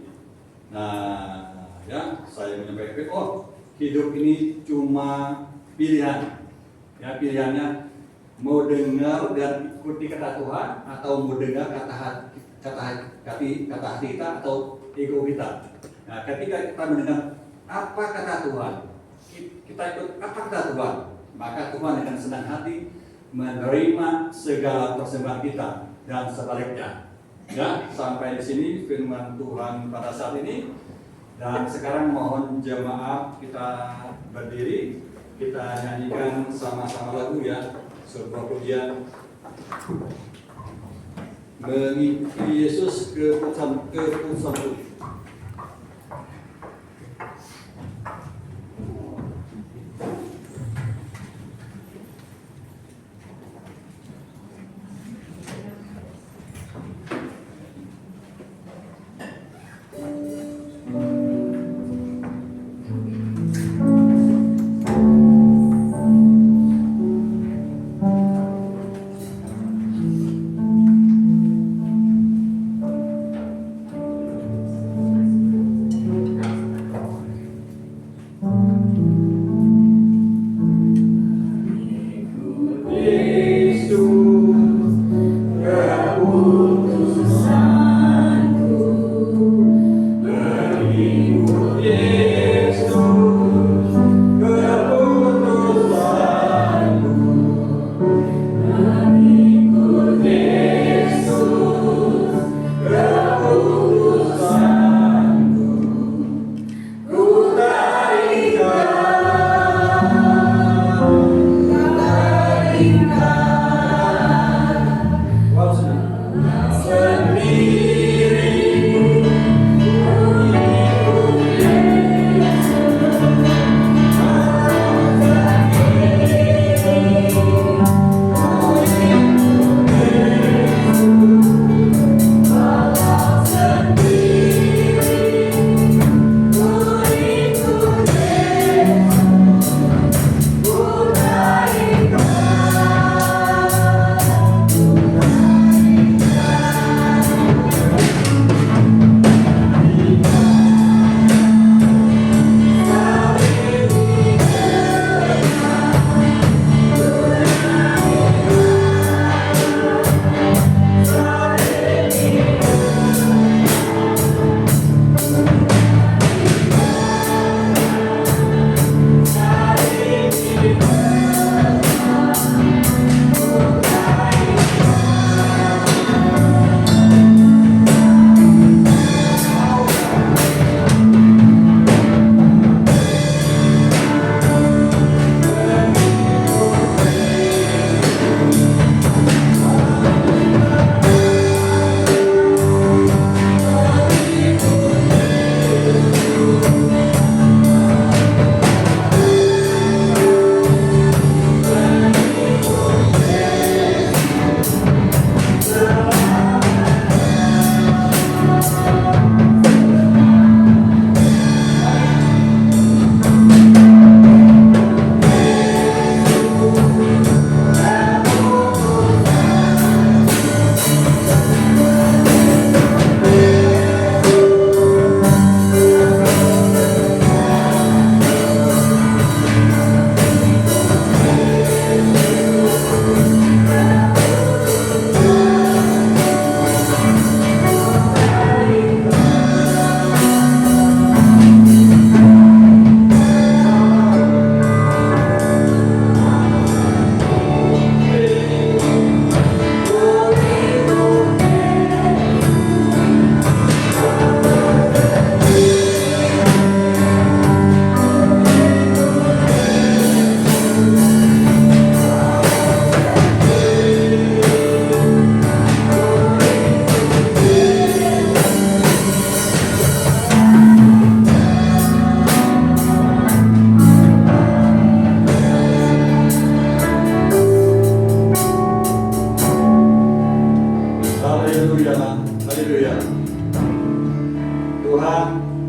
Nah, ya, saya menyampaikan, oh, hidup ini cuma pilihan, ya, pilihannya mau dengar dan ikuti kata Tuhan atau mau dengar kata hati kita atau ego kita. Nah, ketika kita mendengar apa kata Tuhan, kita ikut apa kata Tuhan, maka Tuhan akan senang hati menerima segala persembahan kita dan sebaliknya. Ya, sampai di sini firman Tuhan pada saat ini. Dan sekarang mohon jemaat kita berdiri, kita nyanyikan sama-sama lagu, ya, sebuah pujian. mengikuti Yesus ke pusat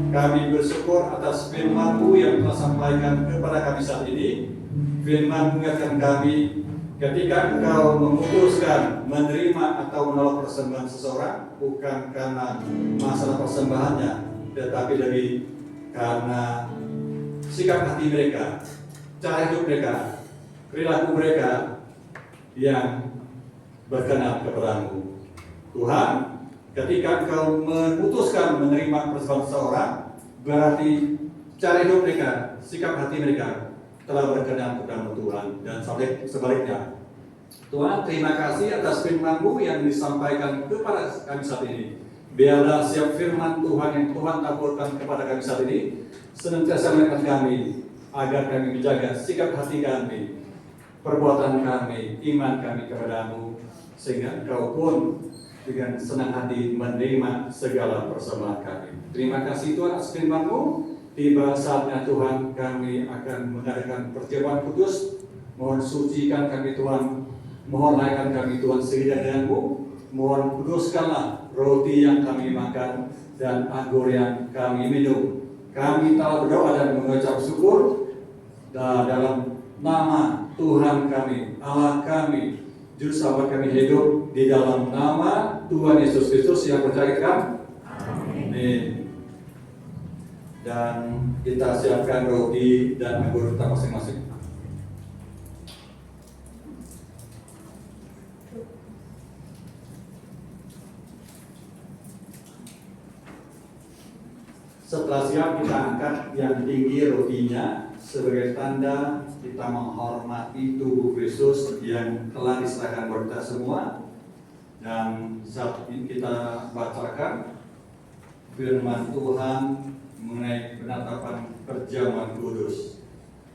Kami bersyukur atas firman-Mu yang telah sampaikan kepada kami saat ini. Firman mengingatkan kami ketika Engkau memutuskan menerima atau menolak persembahan seseorang, bukan karena masalah persembahannya, tetapi dari karena sikap hati mereka, cara hidup mereka, perilaku mereka yang berkenan kepadamu. Tuhan, ketika Engkau memutuskan menerima persembahan seseorang, berarti cara hidup mereka, sikap hati mereka telah berkenan kepadamu Tuhan, dan sebaliknya. Tuhan, terima kasih atas firman-Mu yang disampaikan kepada kami saat ini. Biarlah setiap firman Tuhan yang Tuhan taburkan kepada kami saat ini senantiasa mengingatkan kami agar kami menjaga sikap hati kami, perbuatan kami, iman kami kepadamu, sehingga Engkau pun dengan senang hati menerima segala persembahan kami. Terima kasih Tuhan atas firman-Mu. Tiba saatnya Tuhan kami akan mengadakan perjamuan kudus. Mohon sucikan kami Tuhan, mohon layakkan kami Tuhan sesuai dengan-Mu. Mohon kuduskanlah roti yang kami makan dan anggur yang kami minum. Kami telah berdoa dan mengucap syukur dalam nama Tuhan kami, Allah kami, Juru Selamat kami hidup di dalam nama Tuhan Yesus Kristus yang percaya kami. Amin. Dan kita siapkan roti dan anggur kita masing-masing. Setelah siap kita angkat yang tinggi rotinya sebagai tanda kita menghormati tubuh Kristus yang telah diserahkan buat kita semua. Dan saat ini kita bacakan firman Tuhan mengenai penetapan perjamuan kudus.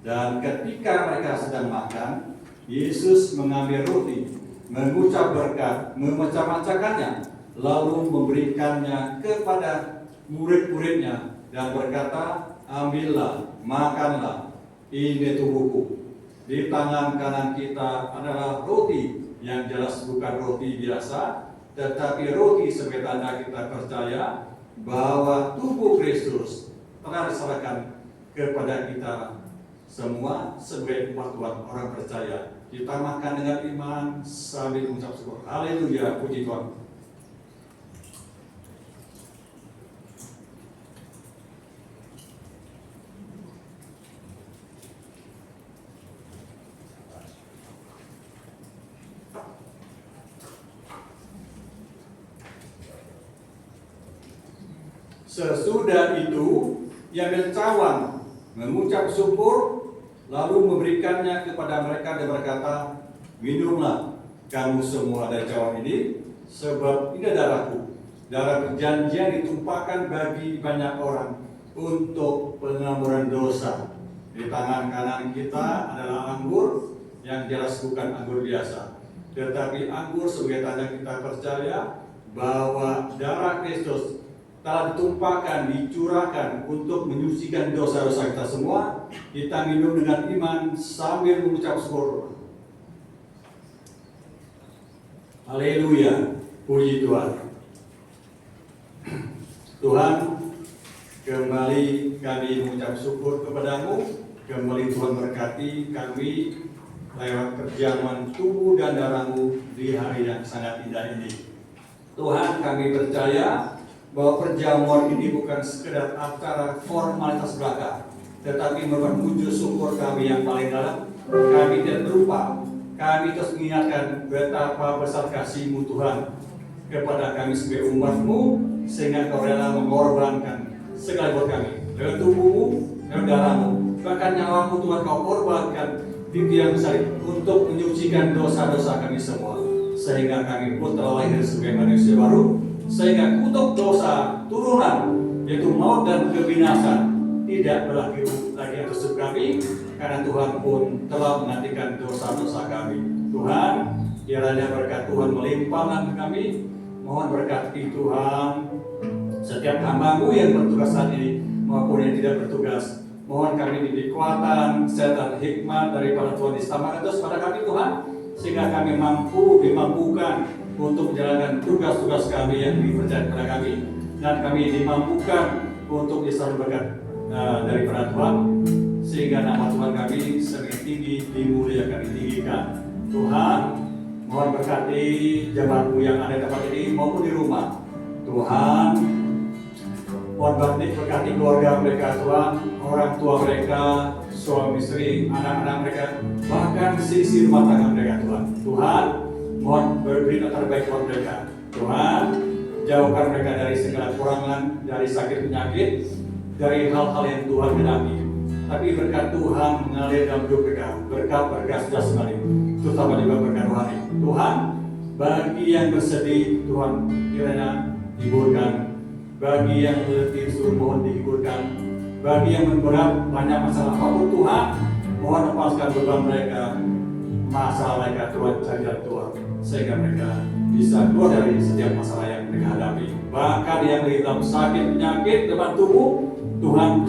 Dan ketika mereka sedang makan, Yesus mengambil roti, mengucap berkat, memecah-mecahkannya, lalu memberikannya kepada murid-muridnya dan berkata, ambillah, makanlah, ini tubuhku. Di tangan kanan kita adalah roti yang jelas bukan roti biasa, tetapi roti sebagai tanda kita percaya bahwa tubuh Kristus telah diserahkan kepada kita semua sebagai umat Tuhan, orang percaya. Kita makan dengan iman sambil mengucap syukur. Haleluya, puji Tuhan. Sesudah itu, ia ambil cawan, mengucap syukur, lalu memberikannya kepada mereka dan berkata, minumlah kamu semua dari cawan ini, sebab ini darahku, darah perjanjian ditumpahkan bagi banyak orang untuk pengampunan dosa. Di tangan kanan kita adalah anggur yang jelas bukan anggur biasa, tetapi anggur sebagai tanda kita percaya bahwa darah Kristus telah ditumpahkan, dicurahkan untuk menyucikan dosa-dosa kita semua. Kita minum dengan iman sambil mengucap syukur. Haleluya, puji Tuhan. Tuhan, kembali kami mengucap syukur kepadamu. Kembali Tuhan berkati kami lewat perjamuan tubuh dan darah-Mu di hari yang sangat indah ini. Tuhan, kami percaya bahwa perjamuan ini bukan sekedar acara formalitas belaka, tetapi merupakan wujud syukur kami yang paling dalam. Kami tidak terlupa, kami terus mengingatkan betapa besar kasih-Mu Tuhan kepada kami sebagai umat-Mu, sehingga Kau rela mengorbankan segala buat kami, lewat tubuh-Mu, lewat darah-Mu, bahkan nyawa-Mu Tuhan Kau korbankan di tiang salib untuk menyucikan dosa-dosa kami semua, sehingga kami pun telah lahir sebagai manusia baru, sehingga kutuk dosa turunan, yaitu maut dan kebinasan, tidak berlaku lagi atas hidup kami, karena Tuhan pun telah menghentikan dosa-dosa kami. Tuhan, kiranya berkat Tuhan melimpahkan kami. Mohon berkati Tuhan setiap hamba-Mu yang bertugas saat ini maupun yang tidak bertugas. Mohon kami diberi kekuatan, kesehatan, hikmat daripada Tuhan ditambahkan terus pada kami Tuhan, sehingga kami dimampukan untuk menjalankan tugas-tugas kami yang dipercaya kepada kami, dan kami dimampukan untuk disambut berkat daripada Tuhan, sehingga nama Tuhan kami semakin tinggi, dimuliakan, ditinggikan. Tuhan, mohon berkati jemaat-Mu yang ada di tempat ini maupun di rumah. Tuhan, mohon berkati keluarga mereka Tuhan, orang tua mereka, suami istri, anak-anak mereka, bahkan sisi rumah tangga mereka Tuhan. Tuhan, mohon beri terbaik buat mereka. Tuhan, jauhkan mereka dari segala kekurangan, dari sakit penyakit, dari hal-hal yang Tuhan genapi. Tapi berkat Tuhan mengalir dalam hidup mereka, berkat jasmani, terutama juga berkat rohani. Tuhan, bagi yang bersedih, Tuhan kiranya hiburkan. Bagi yang letih, suruh mohon dihiburkan. Bagi yang memberat banyak masalah apapun, Tuhan, mohon lepaskan beban mereka. masalah mereka Tuhan jadikan Tuhan, sehingga mereka bisa keluar dari setiap masalah yang mereka hadapi. Bahkan yang lagi dalam sakit penyakit depan tubuh, Tuhan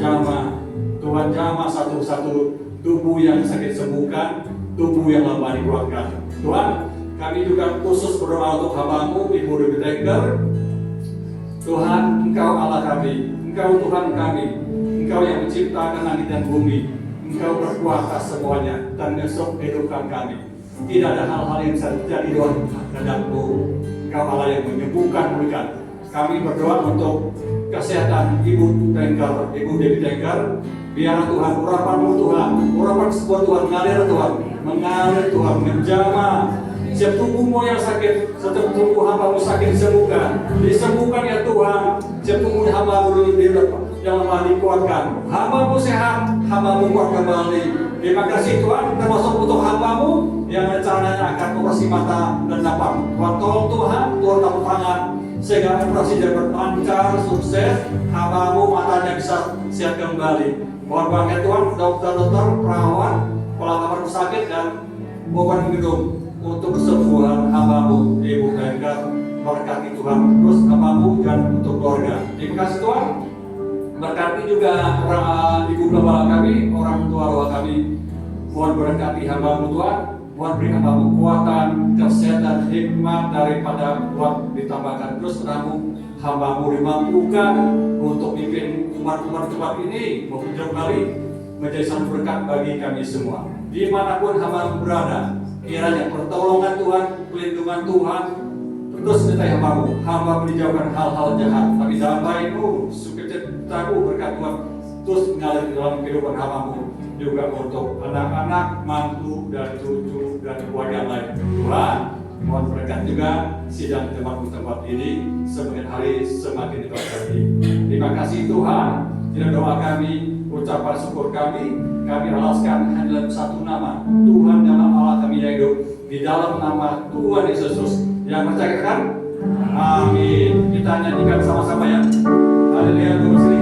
jamah satu-satu tubuh yang sakit sembuhkan, tubuh yang lemah dikuatkan. Tuhan, kami juga khusus berdoa untuk hamba-Mu Ibu Dewi Tengger. Tuhan, Engkau Allah kami, Engkau Tuhan kami, Engkau yang menciptakan langit dan bumi, Engkau berkuasa semuanya dan ngesok kehidupan kami. Tidak ada hal-hal yang bisa terjadi Tuhan terhadap-Mu. Engkau Allah yang menyembuhkan, pulihkan. Kami berdoa untuk kesehatan Ibu Tengger, Ibu Dewi Tengger. Biar Tuhan, urapan-Mu Tuhan, urapan sebuah Tuhan mengalir Tuhan, menjamah. Setiap tubuhmu yang sakit, setiap tubuh hamba-Mu sakit disembuhkan ya Tuhan. Setiap tubuh hamba-Mu yang lemah dikuatkan. Hamba-Mu sehat, hamba-Mu kuat kembali. Terima kasih Tuhan, termasuk untuk hamba-Mu yang rencananya akan operasi mata dan dapat. Tuhan tolong Tuhan tampuk tangan sehingga operasi dapat lancar, sukses. Hamba-Mu matanya bisa sehat kembali. Mohon banget Tuhan, dokter-dokter, perawat, perawat sakit dan obat minum untuk kesembuhan hamba-Mu Ibu Tengger. Berkati Tuhan terus hamba-Mu dan untuk keluarga. Terima kasih Tuhan. Berkati juga orang ibu bapak kami, orang tua roh kami. Mohon berkati hamba-Mu Tuhan. Mohon beri hamba-Mu kekuatan, kesehatan, hikmat daripada Tuhan ditambahkan terus padamu. Hamba-Mu dimampukan untuk pimpin umat-umat tempat ini maupun jauh kali menjadi satu berkat bagi kami semua. Dimanapun hamba-Mu berada, kiranya pertolongan Tuhan, pelindungan Tuhan terus menyertai hamba-Mu. Hamba-Mu dijauhkan hal-hal jahat, tapi damai-Mu, sukacita-Mu berkat Tuhan terus mengalir di dalam kehidupan hamba-Mu, juga untuk anak-anak, mantu dan cucu dan keluarga lain. Tuhan, mohon berkat juga sidang tempat ini semakin hari semakin diberkati. Terima kasih Tuhan. Dalam doa kami, ucapan syukur kami alaskan hanya dalam satu nama, Tuhan dalam Allah kami yang hidup, di dalam nama Tuhan Yesus. Yang percaya kan? Amin. Kita nyanyikan sama-sama ya. Haleluya, Gusti.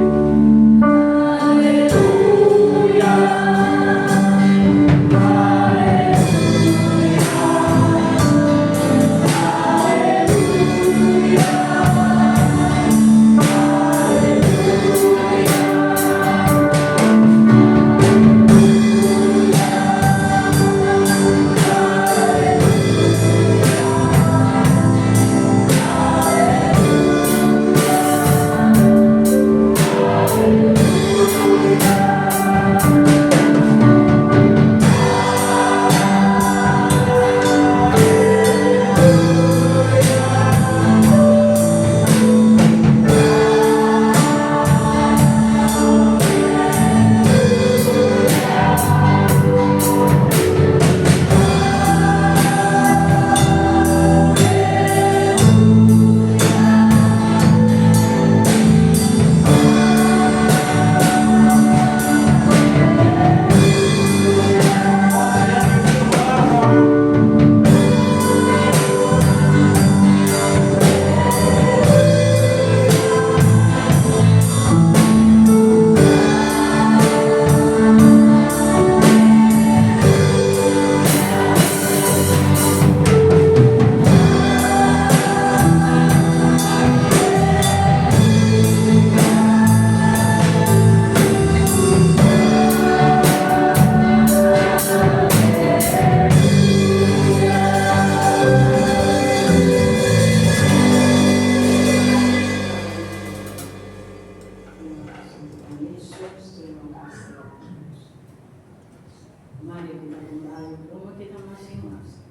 Mari kita kembali ke rumah kita masing-masing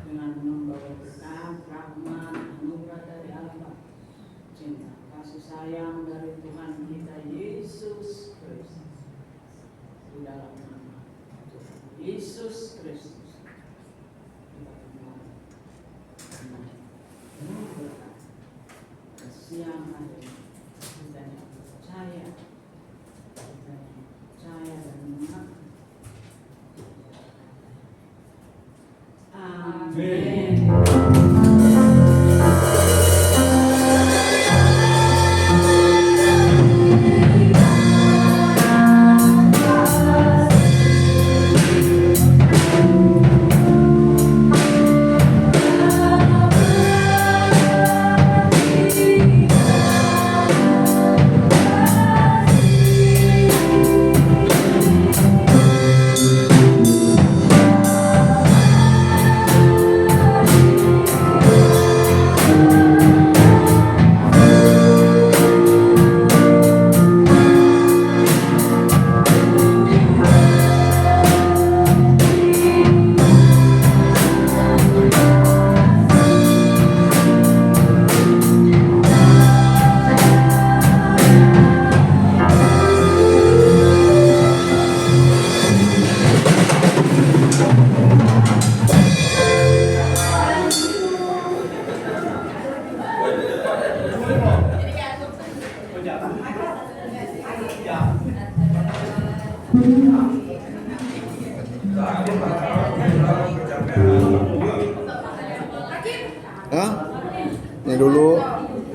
dengan membawa berkat, rahmat, anugerah dari Allah, cinta, kasih sayang dari Tuhan kita Yesus Kristus. Di dalam nama Tuhan Yesus Kristus kita kembali dengan berkat siang hari kita yang percaya dan mengaku. Amin. Hah? Ini dulu.